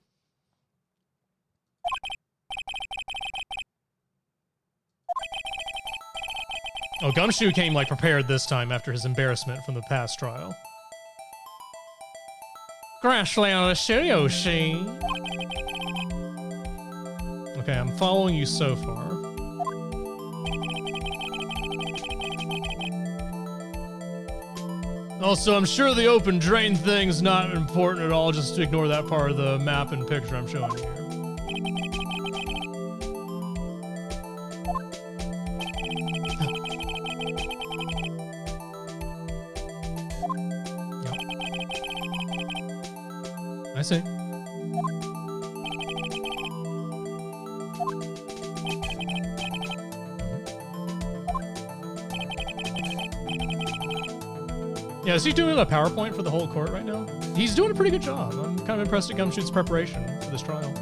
Oh, Gumshoe came, like, prepared this time after his embarrassment from the past trial. Crashly on the studio scene. Okay, I'm following you so far. Also, I'm sure the open drain thing's not important at all. Just ignore that part of the map and picture I'm showing you here. Yep. I see. Yeah, is he doing a PowerPoint for the whole court right now? He's doing a pretty good job. I'm kind of impressed at Gumshoe's preparation for this trial.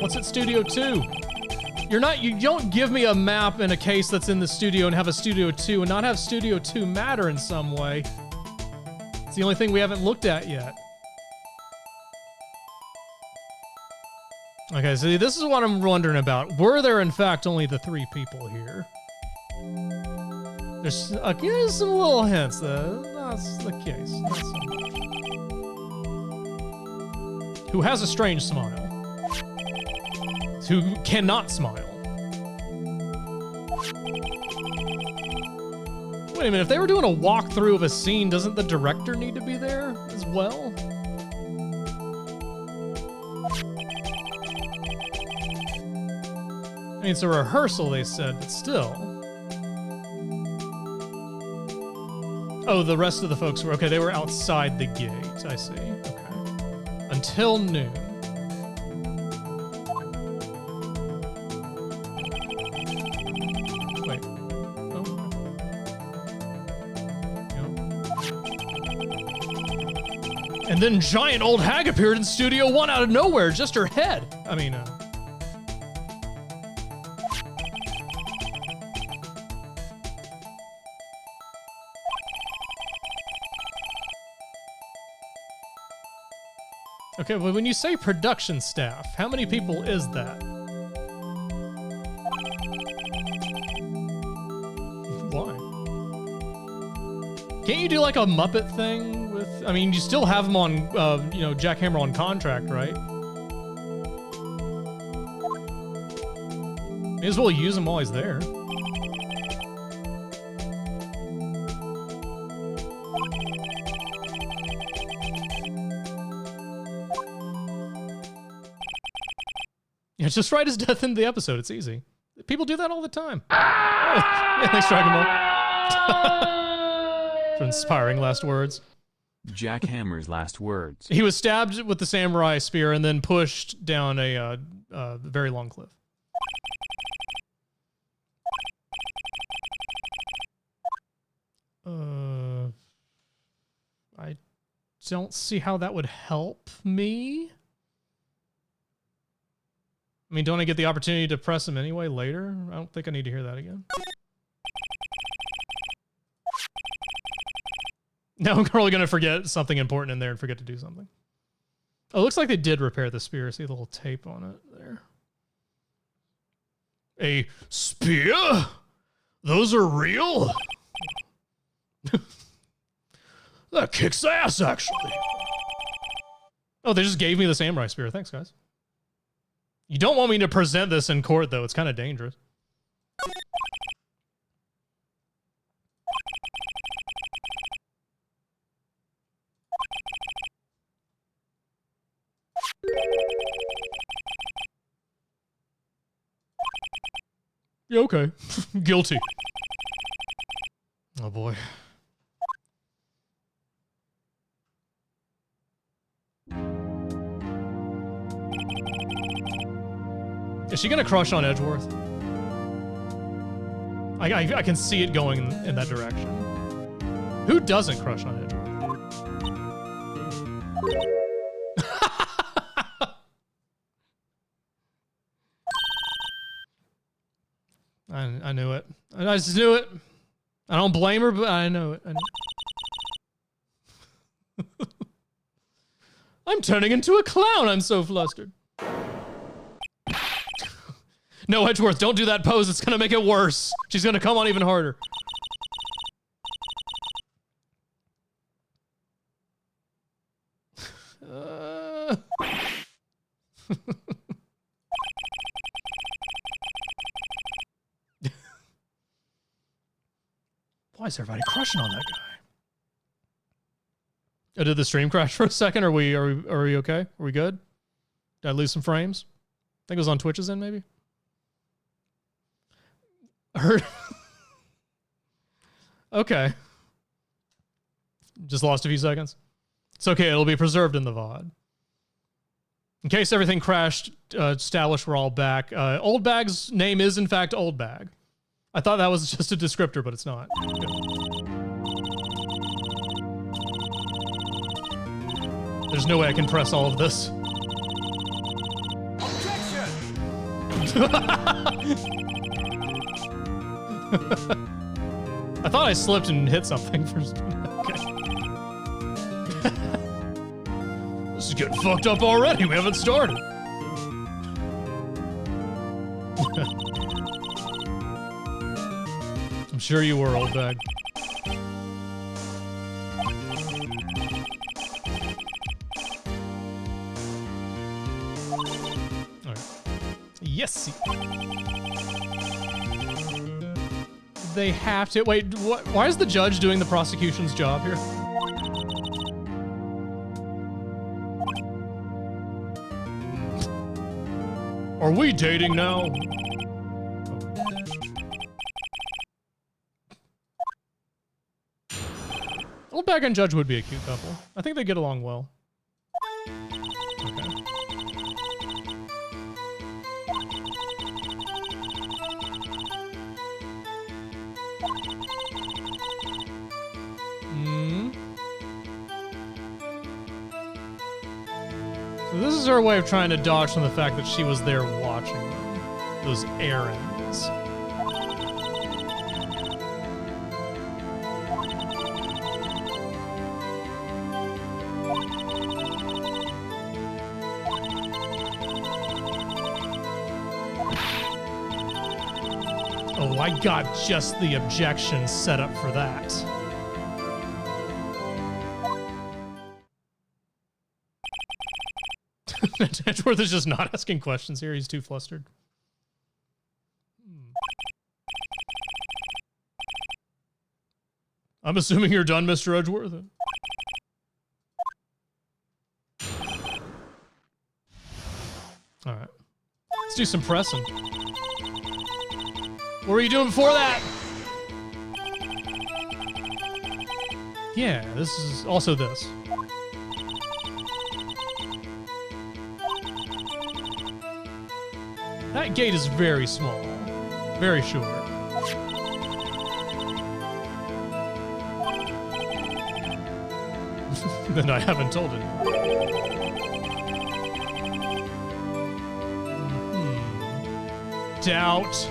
What's at Studio 2? You don't give me a map in a case that's in the studio and have a Studio 2 and not have Studio 2 matter in some way. It's the only thing we haven't looked at yet. Okay, so this is what I'm wondering about. Were there, in fact, only the 3 people here? There's some little hints that that's the case. Not so much. Who has a strange smile? Who cannot smile? Wait a minute, if they were doing a walkthrough of a scene, doesn't the director need to be there as well? I mean, it's a rehearsal, they said, but still. Oh, the rest of the folks were, okay, they were outside the gate, I see, okay. Until noon. Wait, oh. Yep. And then giant old hag appeared in Studio 1 out of nowhere, just her head. I mean, okay, well, when you say production staff, how many people is that? Why? Can't you do like a Muppet thing with, I mean, you still have them on, you know, Jackhammer on contract, right? May as well use him while he's there. Yeah, just write his death into the episode. It's easy. People do that all the time. Oh, yeah, thanks, Dragon Ball. For inspiring last words. Jackhammer's last words. He was stabbed with the samurai spear and then pushed down a very long cliff. I don't see how that would help me. I mean, don't I get the opportunity to press him anyway later? I don't think I need to hear that again. Now I'm probably going to forget something important in there and forget to do something. Oh, it looks like they did repair the spear. See a little tape on it there. A spear? Those are real? That kicks ass, actually. Oh, they just gave me the samurai spear. Thanks, guys. You don't want me to present this in court, though. It's kind of dangerous. Yeah, okay. Guilty. Oh, boy. Is she gonna crush on Edgeworth? I can see it going in that direction. Who doesn't crush on Edgeworth? I knew it. I just knew it. I don't blame her, but I know it. I'm turning into a clown. I'm so flustered. No, Edgeworth, don't do that pose. It's going to make it worse. She's going to come on even harder. Why is everybody crushing on that guy? Oh, did the stream crash for a second? Are we okay? Are we good? Did I lose some frames? I think it was on Twitch's end, maybe. Heard. Okay. Just lost a few seconds. It's okay. It'll be preserved in the VOD. In case everything crashed, established we're all back. Old Bag's name is, in fact, Old Bag. I thought that was just a descriptor, but it's not. Good. There's no way I can press all of this. Objection! I thought I slipped and hit something first. Okay. This is getting fucked up already. We haven't started. I'm sure you were, old bag. Alright. Yes. They have to. Wait, what? Why is the judge doing the prosecution's job here? Are we dating now? Old bag and judge would be a cute couple. I think they get along well. Okay. So this is her way of trying to dodge from the fact that she was there watching them. Those errands. Oh, I got just the objection set up for that. Edgeworth is just not asking questions here. He's too flustered. I'm assuming you're done, Mr. Edgeworth. All right. Let's do some pressing. What were you doing before that? Yeah, this is also this. That gate is very small, very short. Then I haven't told it. Doubt.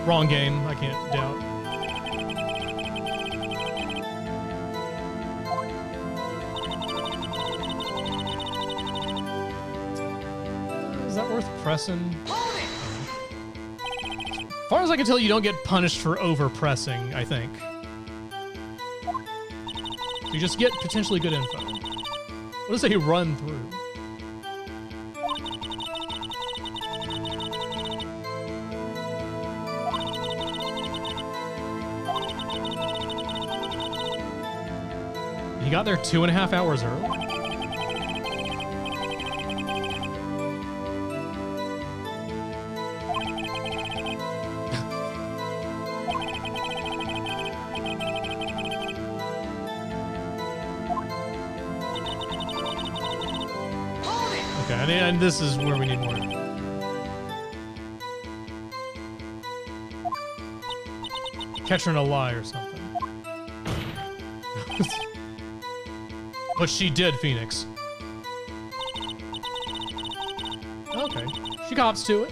Wrong game. I can't doubt. Is that worth pressing? As far as I can tell, you don't get punished for over pressing, I think. You just get potentially good info. What does he run through? He got there 2.5 hours early. Okay, and this is where we need more. Catch her in a lie or something. But she did, Phoenix. Okay, she cops to it.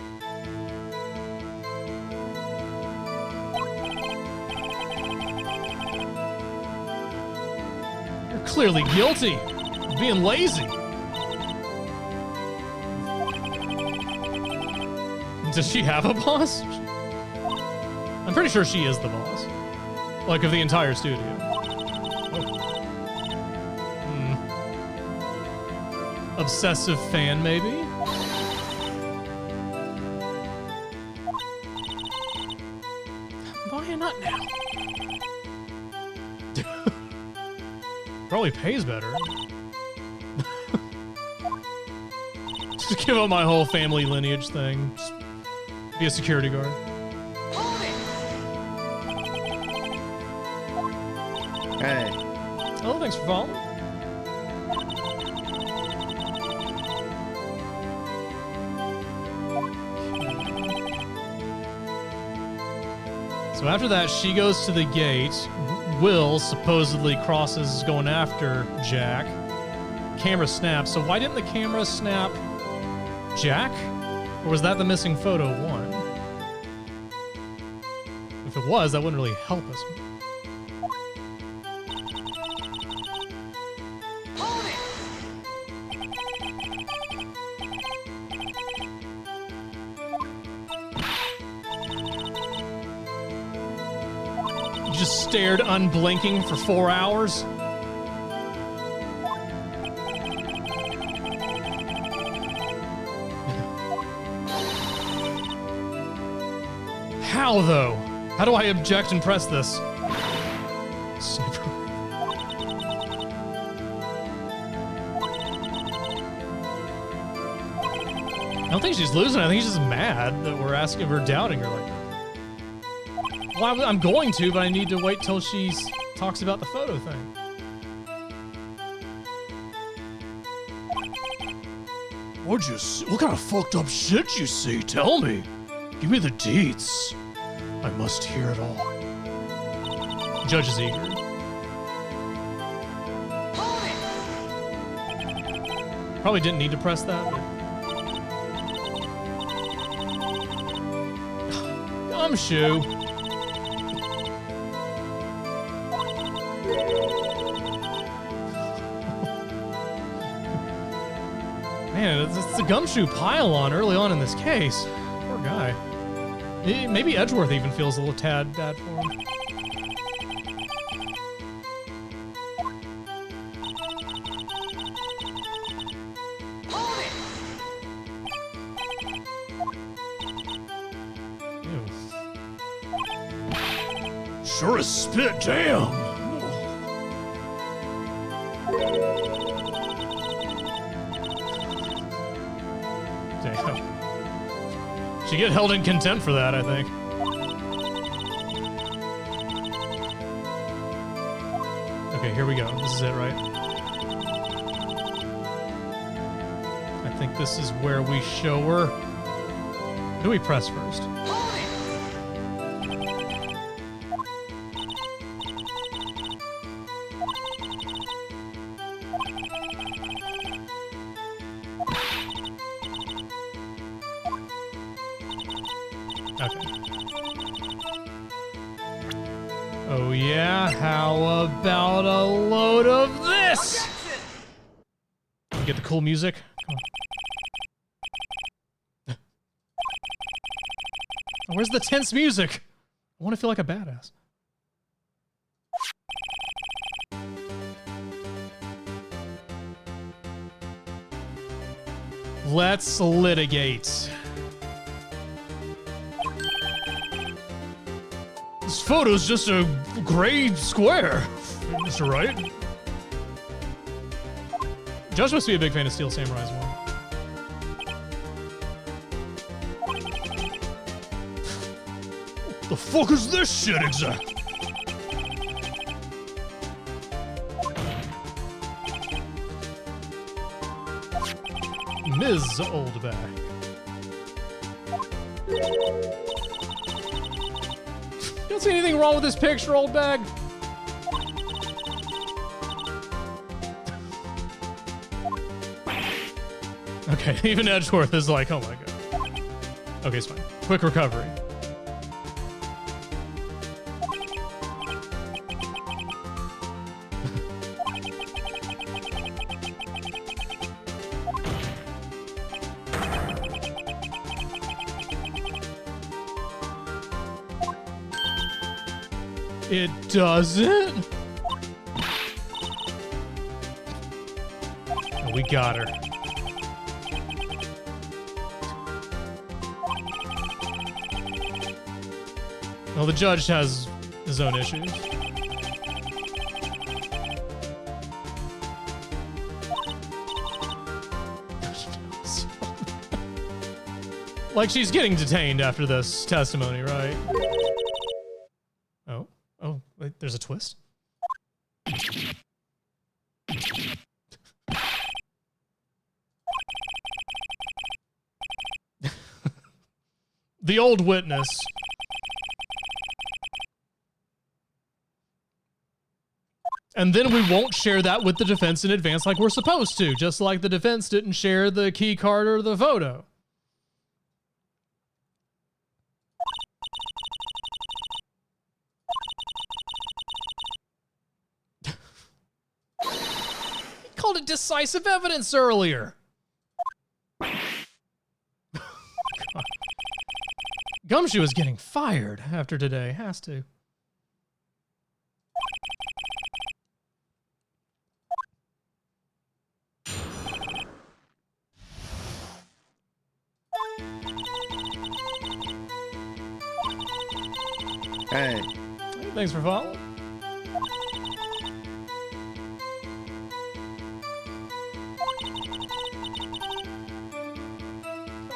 You're clearly guilty of being lazy. Does she have a boss? I'm pretty sure she is the boss. Like, of the entire studio. Obsessive fan, maybe? Buy a nut now. Probably pays better. Just give up my whole family lineage thing. Just be a security guard. Hey. Oh, thanks for following. So after that, she goes to the gate. Will supposedly crosses going after Jack. Camera snaps. So why didn't the camera snap Jack? Or was that the missing photo one? If it was, that wouldn't really help us. You just stared unblinking for 4 hours? How, though? How do I object and press this? Sniper. I don't think she's losing. I think she's just mad that we're asking, we're doubting her like that. Well, I'm going to, but I need to wait till she talks about the photo thing. What'd you see? What kind of fucked up shit you see? Tell me. Give me the deets. I must hear it all. Judge is eager. Probably didn't need to press that, but... Gumshoe. Man, it's a Gumshoe pile-on early on in this case. Poor guy. Maybe Edgeworth even feels a little tad bad for him. Ew. Sure as spit, damn! Damn. She get held in contempt for that, I think. Okay, here we go. This is it, right? I think this is where we show her. What do we press first? Oh yeah, how about a load of this? You get the cool music? Oh, where's the tense music? I want to feel like a badass. Let's litigate. This photo's just a gray square, Mr. Wright. Josh must be a big fan of Steel Samurai as well. The fuck is this shit exactly? Ms. Oldbag. You don't see anything wrong with this picture, Oldbag? Okay, even Edgeworth is like, oh my god. Okay, it's fine. Quick recovery. It doesn't? Oh, we got her. Well, the judge has his own issues. Like, she's getting detained after this testimony, right? Oh. Oh, wait, there's a twist? The old witness. And then we won't share that with the defense in advance like we're supposed to, just like the defense didn't share the key card or the photo. called it decisive evidence earlier. Gumshoe is getting fired after today. Has to. Hey. Thanks for following.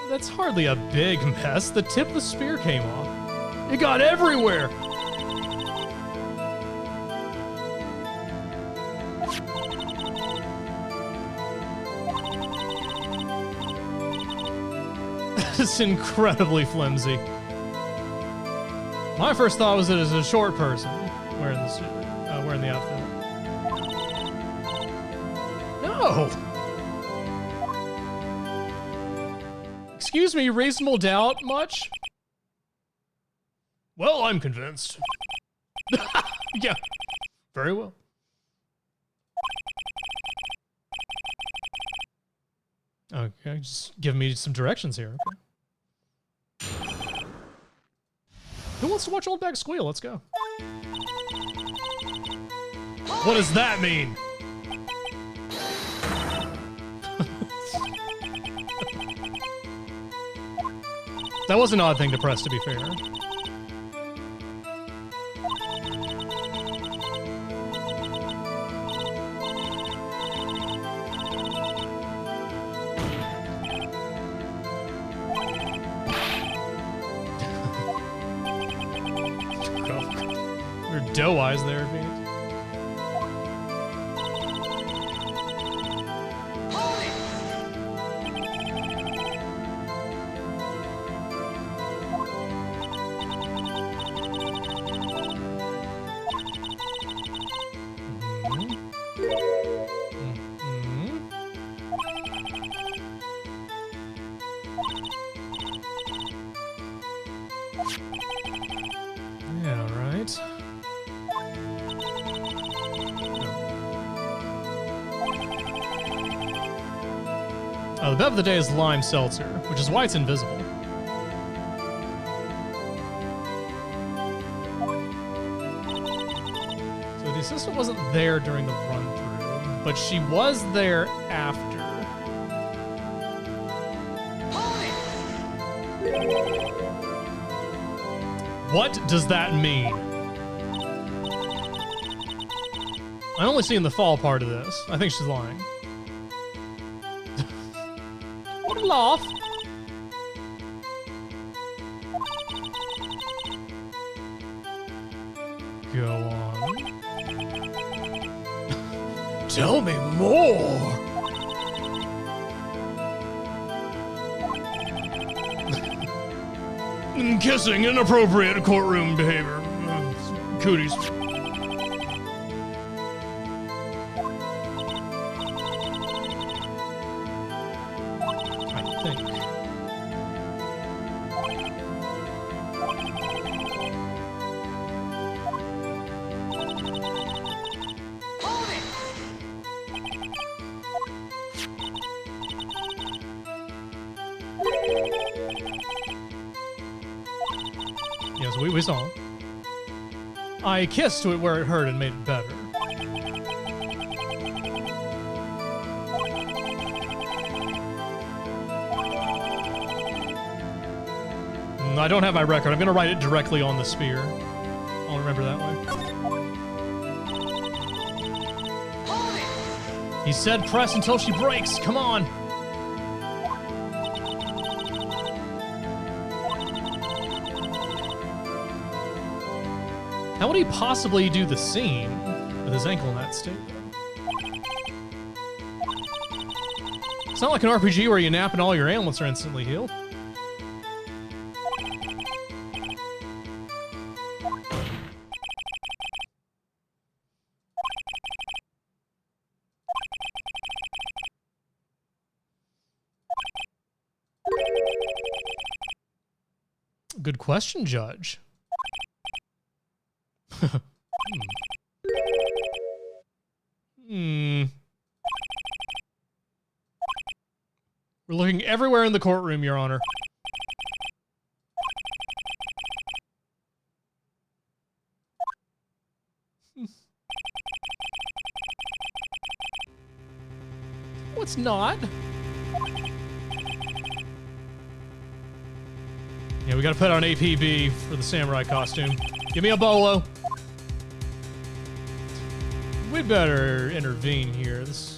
That's hardly a big mess. The tip of the spear came off. It got everywhere. It's incredibly flimsy. My first thought was that it was a short person wearing the suit, wearing the outfit. No. Excuse me, reasonable doubt much? Well, I'm convinced. Yeah, very well. Okay, just give me some directions here. Okay. Who wants to watch Old Bag Squeal? Let's go. What does that mean? That was an odd thing to press, to be fair. Weird doe eyes there, Phoenix. The bet of the day is lime seltzer, which is why it's invisible. So the assistant wasn't there during the run-through, but she was there after. What does that mean? I'm only seeing the fall part of this. I think she's lying. What a laugh. Go on. Tell me more. Kissing, inappropriate courtroom behavior. Cooties. Yes, we saw. I kissed it where it hurt and made it better. I don't have my record. I'm going to write it directly on the spear. I'll remember that way. He said press until she breaks. Come on. How would he possibly do the scene with his ankle in that state? It's not like an RPG where you nap and all your ailments are instantly healed. Good question, Judge. We're looking everywhere in the courtroom, Your Honor. What's not? Yeah, we gotta put on APB for the samurai costume. Give me a bolo. We'd better intervene here. This...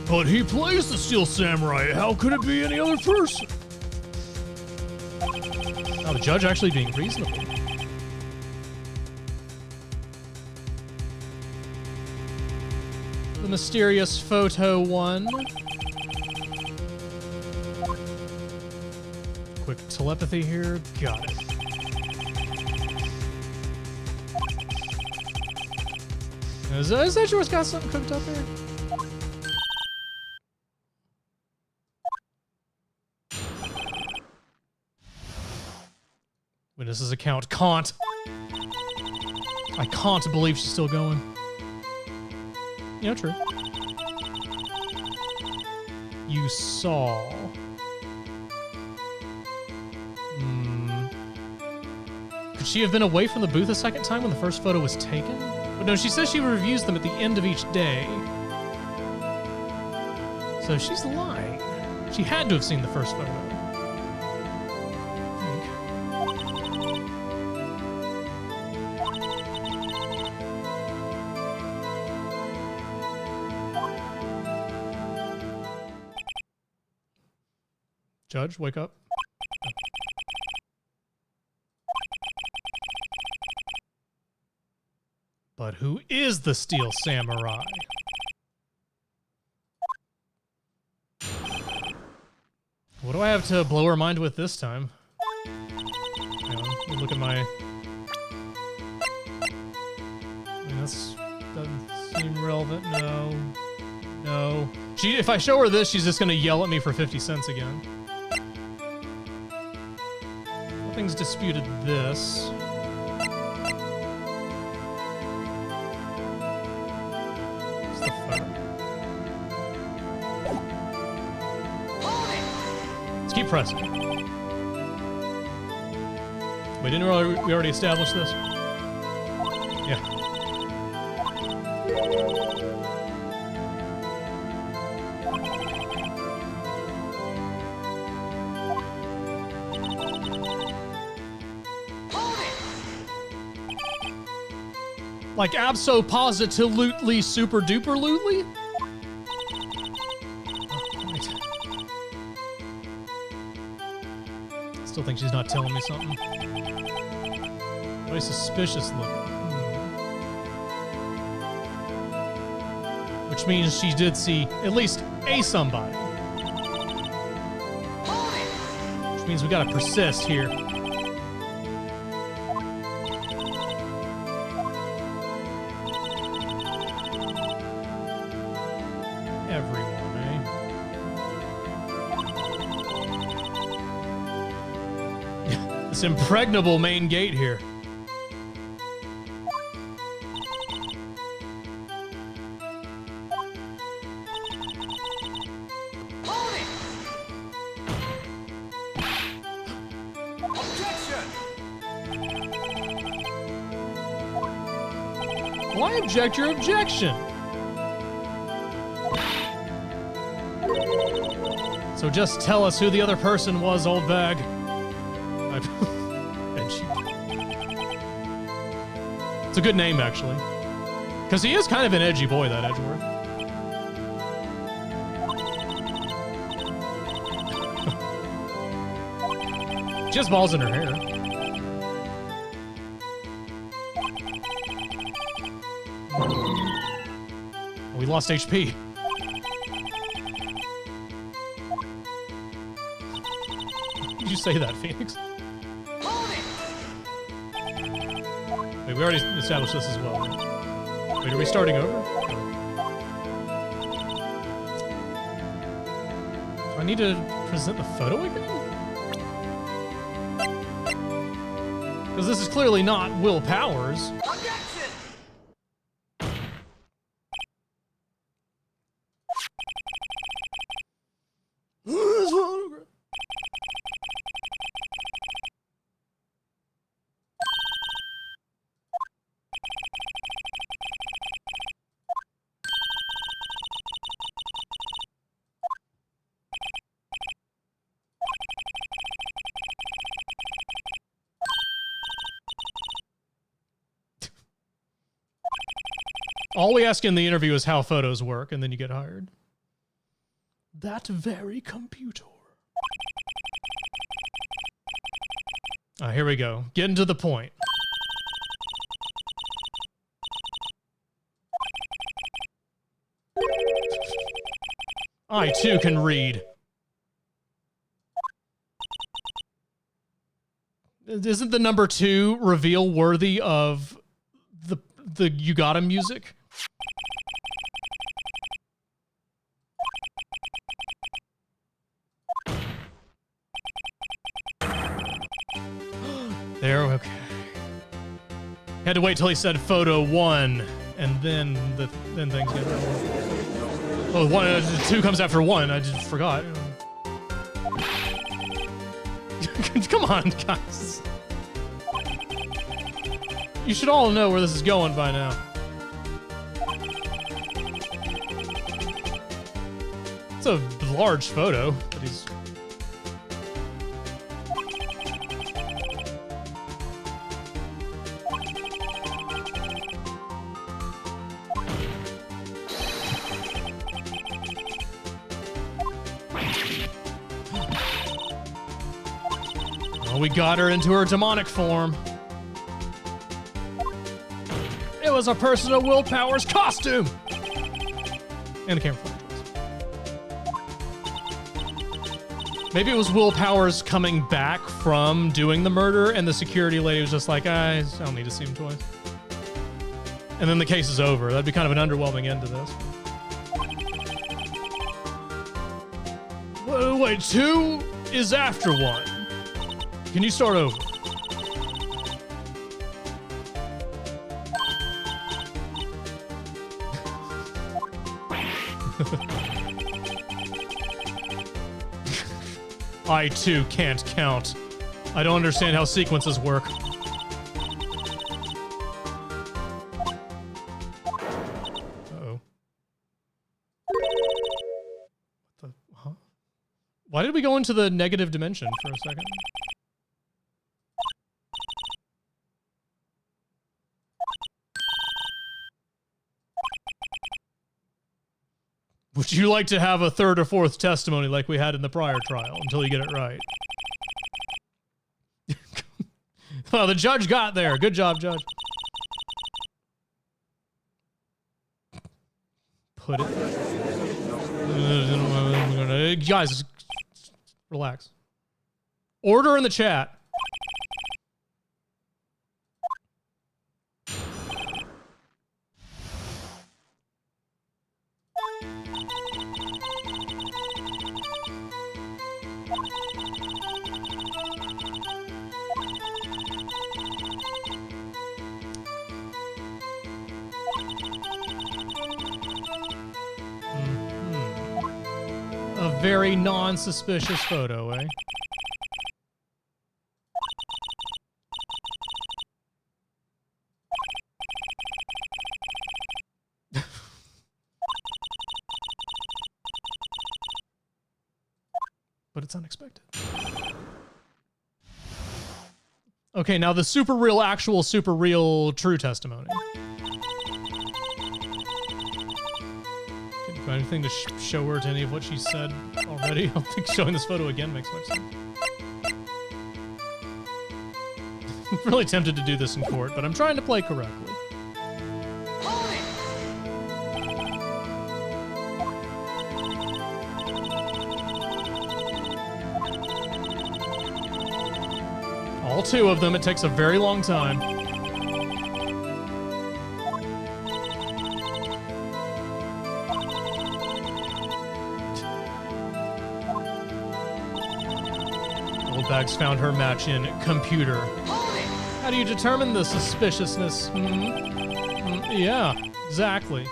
But he plays the Steel Samurai. How could it be any other person? Oh, the judge actually being reasonable. The mysterious photo one. Quick telepathy here. Got it. Is that yours got something cooked up here? Witness's account. Can't. I can't believe she's still going. Yeah, true. You saw. Could she have been away from the booth a second time when the first photo was taken? But no, she says she reviews them at the end of each day. So she's lying. She had to have seen the first photo. Judge, wake up. But who is the Steel Samurai? What do I have to blow her mind with this time? Hang on, let me look at my... I mean, that doesn't seem relevant. No. No. If I show her this, she's just gonna yell at me for 50 cents again. Nothing's disputed this. What's the photo? Let's keep pressing. Wait, didn't we already establish this? Yeah. Like abso-positively super-duper-lutely? Oh, right. Still think she's not telling me something. Very suspicious looking. Which means she did see at least a somebody. Which means we gotta persist here. Everyone, eh? This impregnable main gate here. Why object your objection? So just tell us who the other person was, old bag. It's a good name, actually. Because he is kind of an edgy boy, that Edgeworth. She has balls in her hair. We lost HP. Did you say that, Phoenix? Wait, we already established this as well. Right? Wait, are we starting over? Do I need to present the photo again? Because this is clearly not Will Powers. All we ask in the interview is how photos work, and then you get hired. That very computer. Here we go. Getting to the point. I too can read. Isn't the number 2 reveal worthy of the You Gotta music? There, okay. Had to wait till he said photo 1, and then things get. Oh, 2 comes after 1. I just forgot. Come on, guys. You should all know where this is going by now. It's a large photo, but he's. We got her into her demonic form. It was a personal Will Powers costume! And the camera focus. Maybe it was Will Powers coming back from doing the murder, and the security lady was just like, I don't need to see him twice. And then the case is over. That'd be kind of an underwhelming end to this. Wait, 2 is after 1. Can you start over? I too can't count. I don't understand how sequences work. Uh-oh. What the, huh? Why did we go into the negative dimension for a second? Would you like to have a 3rd or 4th testimony like we had in the prior trial until you get it right? Well, the judge got there. Good job, judge. Put it. Guys, relax. Order in the chat. A very non-suspicious photo, eh? But it's unexpected. Okay, now the super real, actual super real, true testimony. Can you find anything to show her to any of what she said already? I don't think showing this photo again makes much sense. I'm really tempted to do this in court, but I'm trying to play correctly. All 2 of them, it takes a very long time. Old Bags found her match in computer. How do you determine the suspiciousness? Yeah, exactly.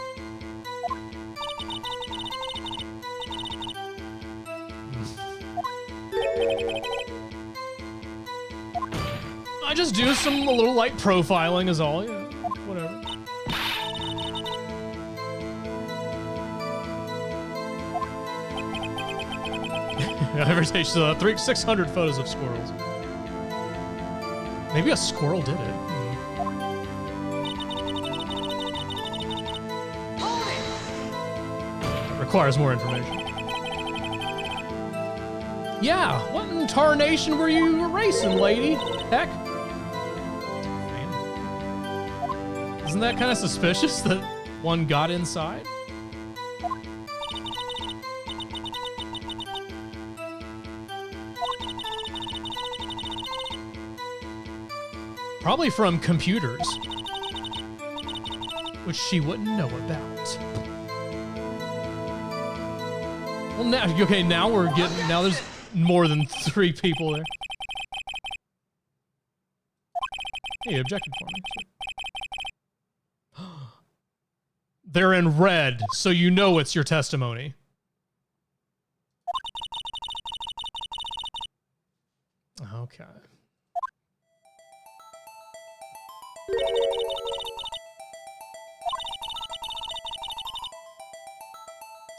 I just do a little light profiling is all, yeah, whatever. Every stage, 600 photos of squirrels. Maybe a squirrel did it. Requires more information. Yeah, what in tarnation were you erasing, lady? Heck. Isn't that kind of suspicious that one got inside? Probably from computers, which she wouldn't know about. Well, now, okay, now we're getting, now there's more than 3 people there. Hey, you objected for me. They're in red, so you know it's your testimony. Okay.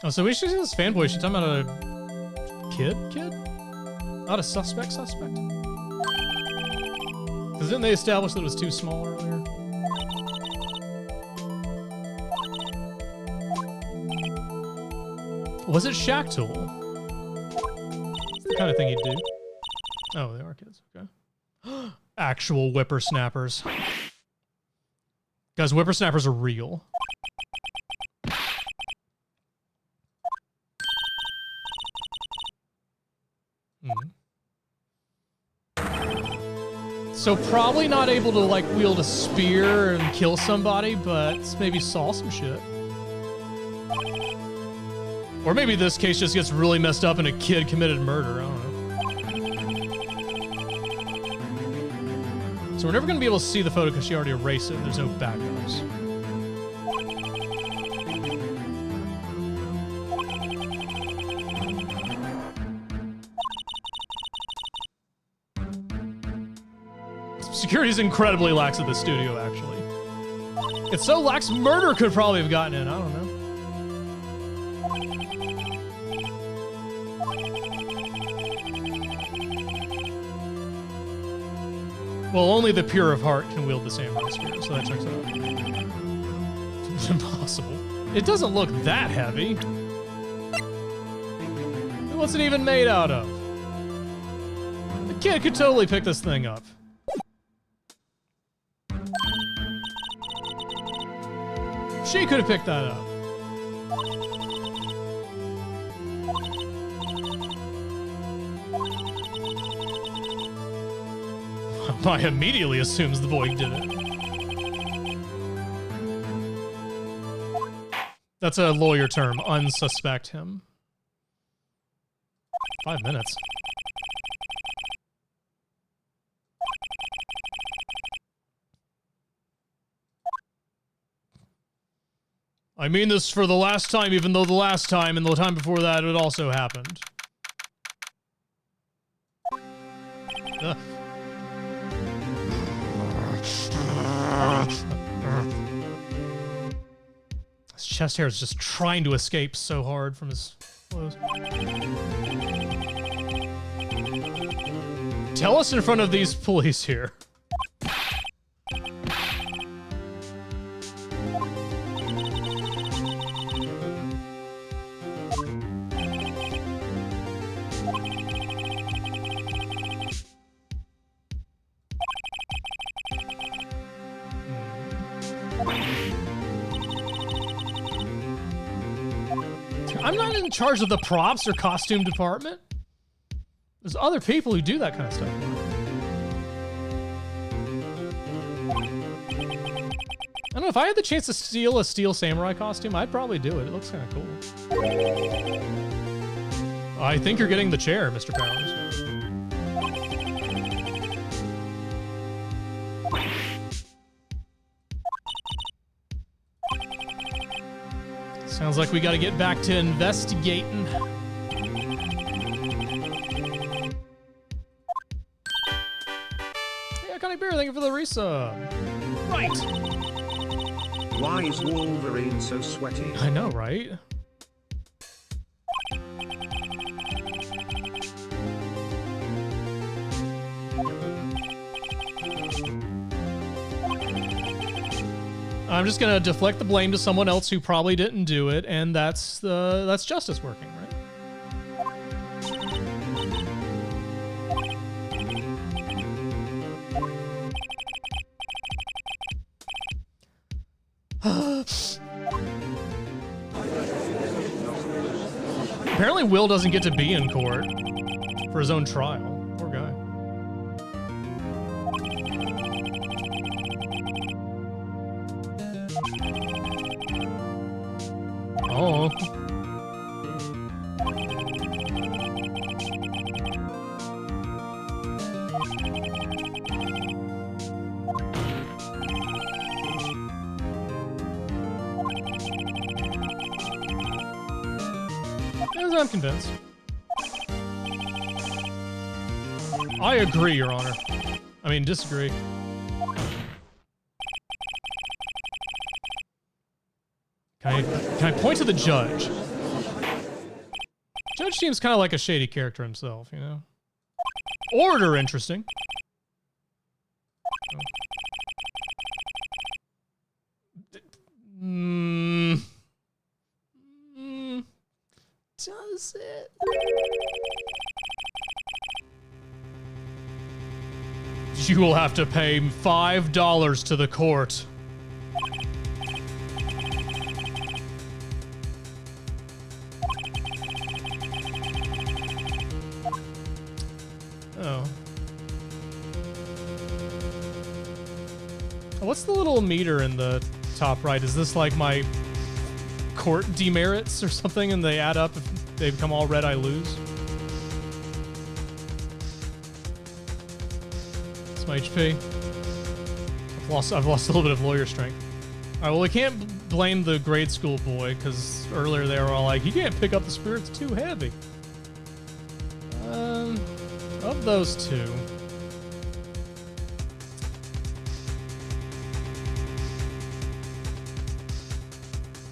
Oh, so we should see this fanboy. She's talking about a kid? Not a suspect? Because didn't they establish that it was too small earlier? Was it Shack Tool? It's the kind of thing he'd do. Oh, they are kids. Okay. Actual whippersnappers. Guys, whippersnappers are real. So probably not able to, like, wield a spear and kill somebody, but maybe saw some shit. Or maybe this case just gets really messed up and a kid committed murder. I don't know. So we're never going to be able to see the photo because she already erased it and there's no backups. Security is incredibly lax at the studio, actually. It's so lax, murder could probably have gotten in. I don't know. Well, only the pure of heart can wield the samurai spear, so that checks out. It's impossible. It doesn't look that heavy. What's it even made out of? The kid could totally pick this thing up. She could have picked that up. I immediately assumes the boy did it. That's a lawyer term, unsuspect him. 5 minutes. I mean this for the last time, even though the last time and the time before that it also happened. Ugh. His chest hair is just trying to escape so hard from his clothes. Tell us in front of these police here. I'm not in charge of the props or costume department. There's other people who do that kind of stuff. I don't know, if I had the chance to steal a Steel Samurai costume, I'd probably do it. It looks kind of cool. I think you're getting the chair, Mr. Powers. Sounds like we got to get back to investigating. Hey, Iconic Bear, thank you for the resub. Right. Why is Wolverine so sweaty? I know, right? I'm just gonna deflect the blame to someone else who probably didn't do it, and that's justice working, right? Apparently Will doesn't get to be in court for his own trial. Poor guy. Oh. As I'm convinced. I agree, Your Honor. I mean, disagree. Can I point to the judge? Judge seems kind of like a shady character himself, you know? Order, interesting. Does it? You will have to pay $5 to the court. Oh. What's the little meter in the top right? Is this like my court demerits or something, and they add up? If they become all red, I lose. It's my HP. I've lost a little bit of lawyer strength. All right, well, we can't blame the grade school boy, because earlier they were all like, you can't pick up the spirits too heavy. Of those two,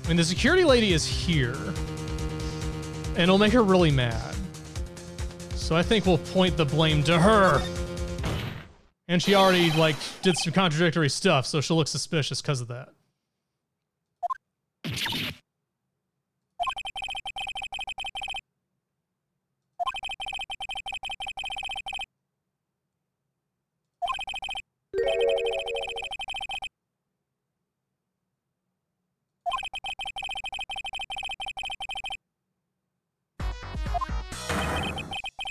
I mean, the security lady is here, and it'll make her really mad. So I think we'll point the blame to her. And she already, like, did some contradictory stuff, so she'll look suspicious because of that.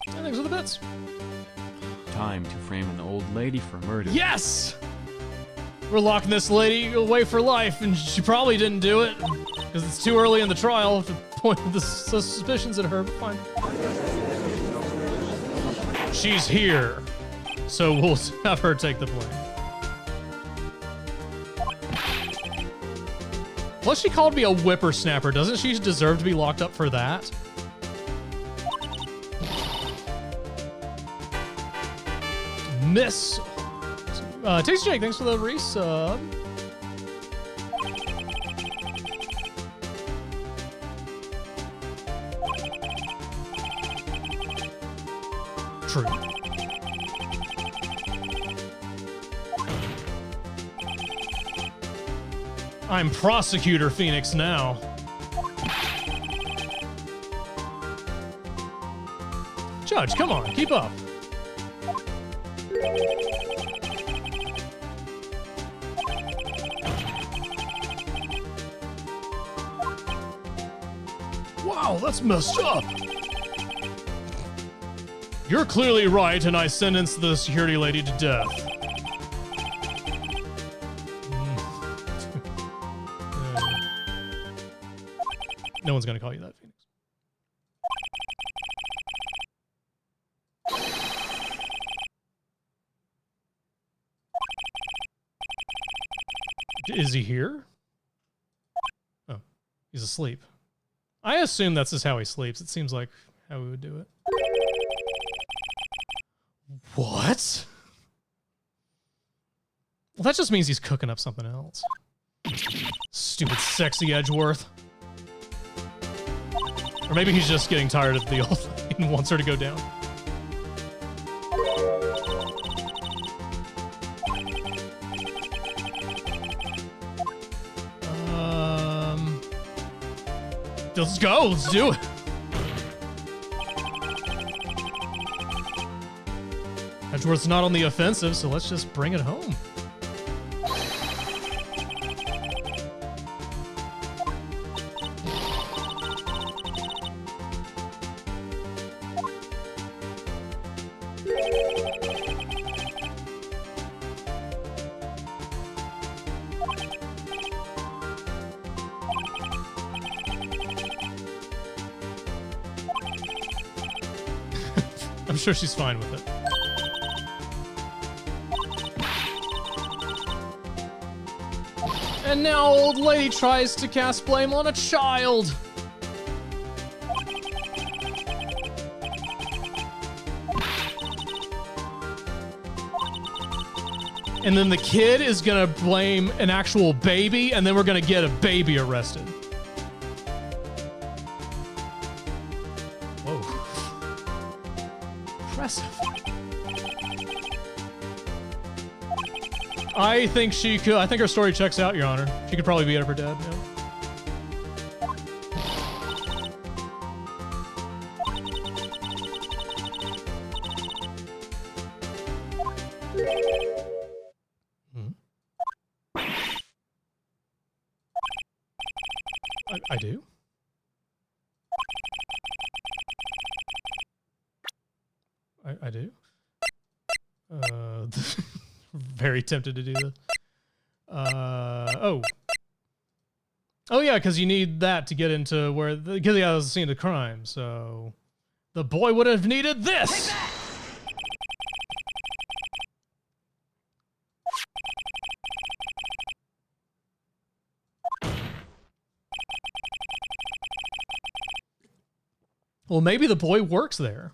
Thanks for the bits. Time to frame an old lady for murder. Yes! We're locking this lady away for life, and she probably didn't do it because it's too early in the trial to point the suspicions at her. But fine. She's here, so we'll have her take the blame. Plus, she called me a whippersnapper. Doesn't she deserve to be locked up for that? Miss Tasty Jake, thanks for the resub. True. I'm Prosecutor Phoenix now. Judge, come on, keep up. Wow, that's messed up. You're clearly right, and I sentence the security lady to death. No one's gonna call you that, Phoenix. Is he here? Oh, He's asleep. I assume that's just how he sleeps. It seems like how we would do it. What? Well, that just means he's cooking up something else. Stupid sexy Edgeworth. Or maybe he's just getting tired of the old lady and wants her to go down. Let's go. Let's do it. Edgeworth's not on the offensive, so let's just bring it home. I'm sure she's fine with it. And now old lady tries to cast blame on a child. And then the kid is gonna blame an actual baby, and then we're gonna get a baby arrested. I think she could. I think her story checks out, Your Honor. She could probably beat up her dad. Yeah. I do. I do. Very tempted to do this. Oh yeah, because you need that to get into where because he has the scene of the crime. So the boy would have needed this. Well, maybe the boy works there.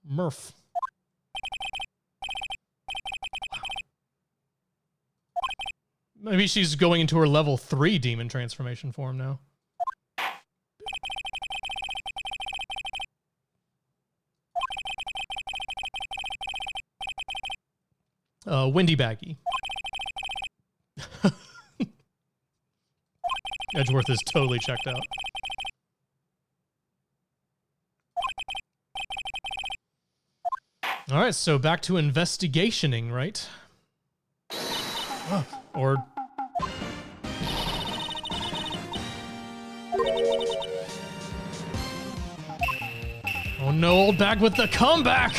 Murph. Maybe she's going into her level 3 demon transformation form now. Windy Baggy. Edgeworth is totally checked out. All right, so back to investigationing, right? Oh, or... Oh no, old bag with the comeback!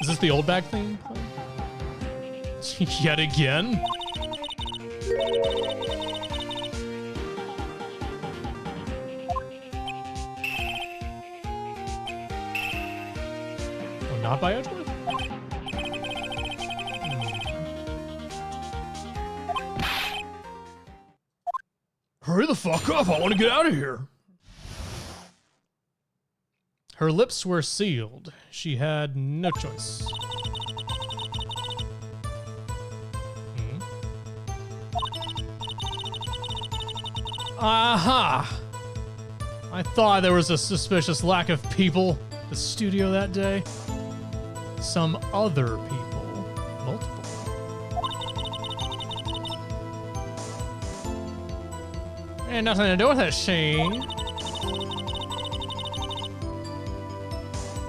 Is this the old bag thing? Yet again? Not by Edgeworth? Hurry the fuck up, I want to get out of here. Her lips were sealed. She had no choice. Aha! I thought there was a suspicious lack of people at the studio that day. Some other people. Multiple. Ain't nothing to do with it, Shane.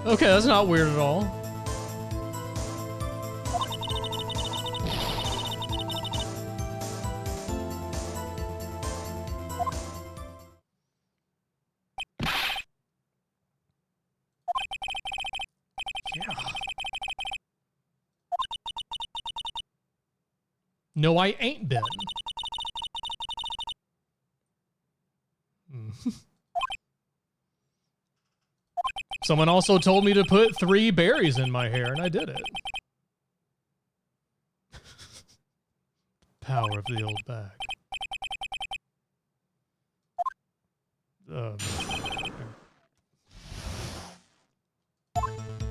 Okay, that's not weird at all. Yeah. No, I ain't been. Someone also told me to put 3 berries in my hair, and I did it. Power of the old bag.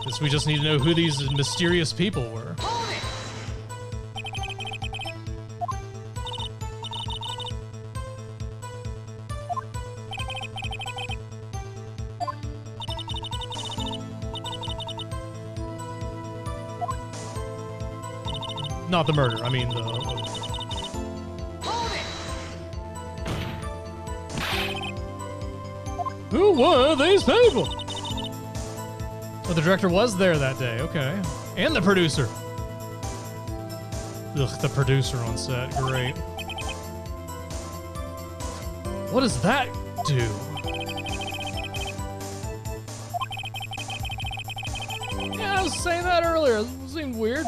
Guess we just need to know who these mysterious people were. Not the murder, I mean the... Who were these people? Oh, the director was there that day, okay. And the producer. Ugh, the producer on set, great. What does that do? Yeah, I was saying that earlier, it seemed weird.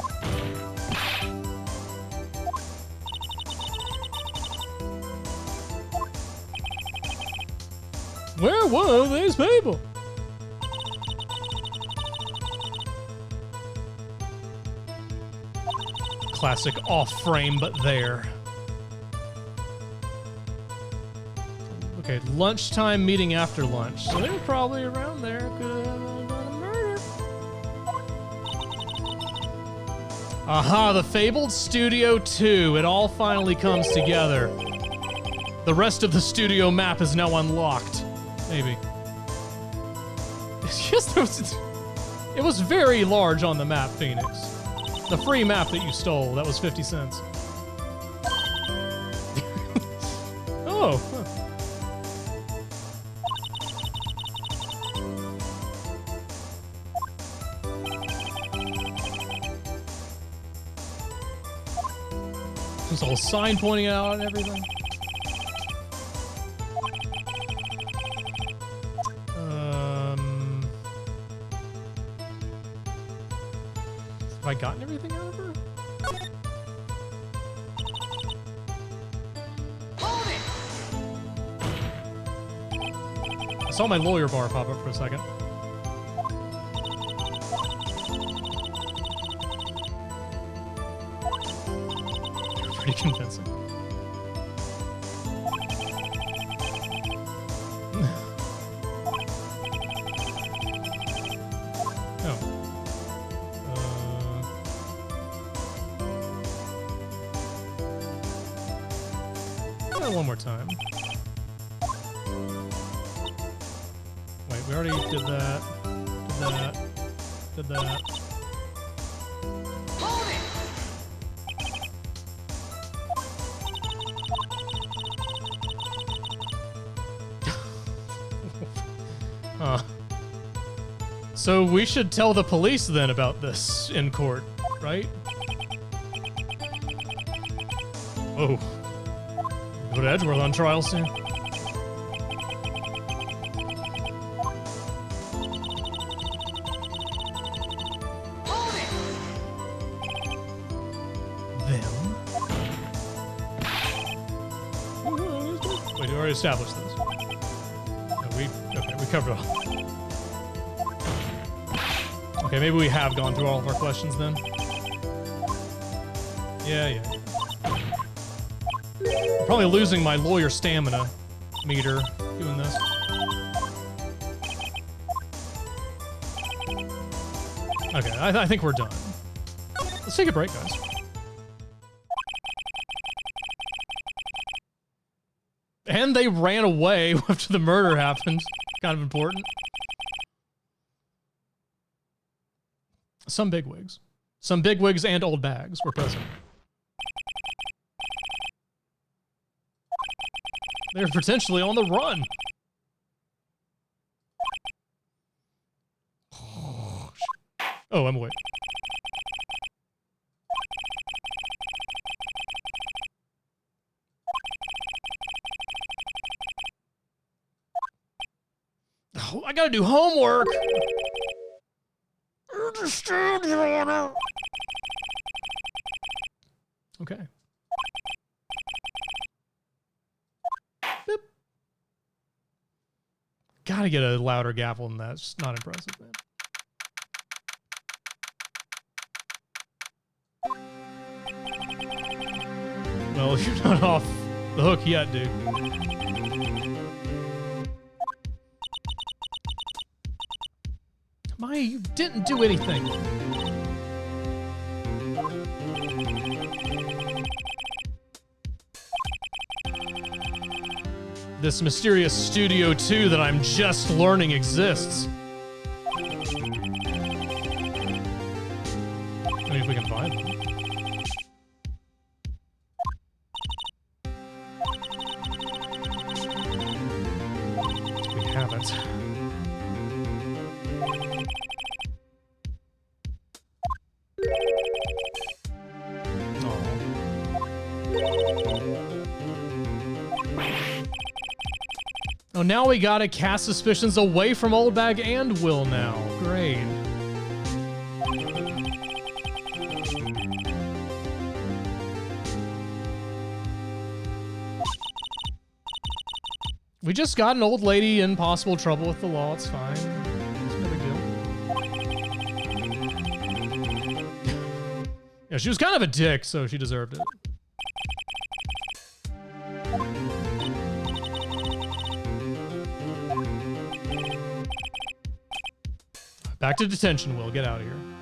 Where were these people? Classic off-frame, but there. Okay, lunchtime meeting after lunch. So they were probably around there. Could have done a murder. Aha, the fabled Studio 2. It all finally comes together. The rest of the studio map is now unlocked. Maybe. It's just, it was very large on the map, Phoenix. The free map that you stole, that was 50 cents. Oh. Huh. There's a whole sign pointing out and everything. Have I gotten everything out of her? I saw my lawyer bar pop up for a second. Pretty convincing. One more time. Wait, we already did that. Did that. Did that. So we should tell the police then about this in court, right? Oh. Go to Edgeworth on trial soon. Them? Wait, we already established this. No, okay, we covered it all. Okay, maybe we have gone through all of our questions then. Yeah. I'm probably losing my lawyer stamina meter doing this. Okay, I think we're done. Let's take a break, guys. And they ran away after the murder happened. Kind of important. Some bigwigs. Some bigwigs and old bags were present. They're potentially on the run. Oh, I'm awake. Oh, I gotta do homework. Understand, Your Honor. Okay. Gotta get a louder gavel than that. It's just not impressive, man. Well, you're not off the hook yet, dude. Maya, you didn't do anything. This mysterious Studio 2 that I'm just learning exists. Maybe if we can find them. We haven't. Oh, now we gotta cast suspicions away from Old Bag and Will now. Great. We just got an old lady in possible trouble with the law. It's fine. It's no big deal. Yeah, she was kind of a dick, so she deserved it. Back to detention, Will. Get out of here.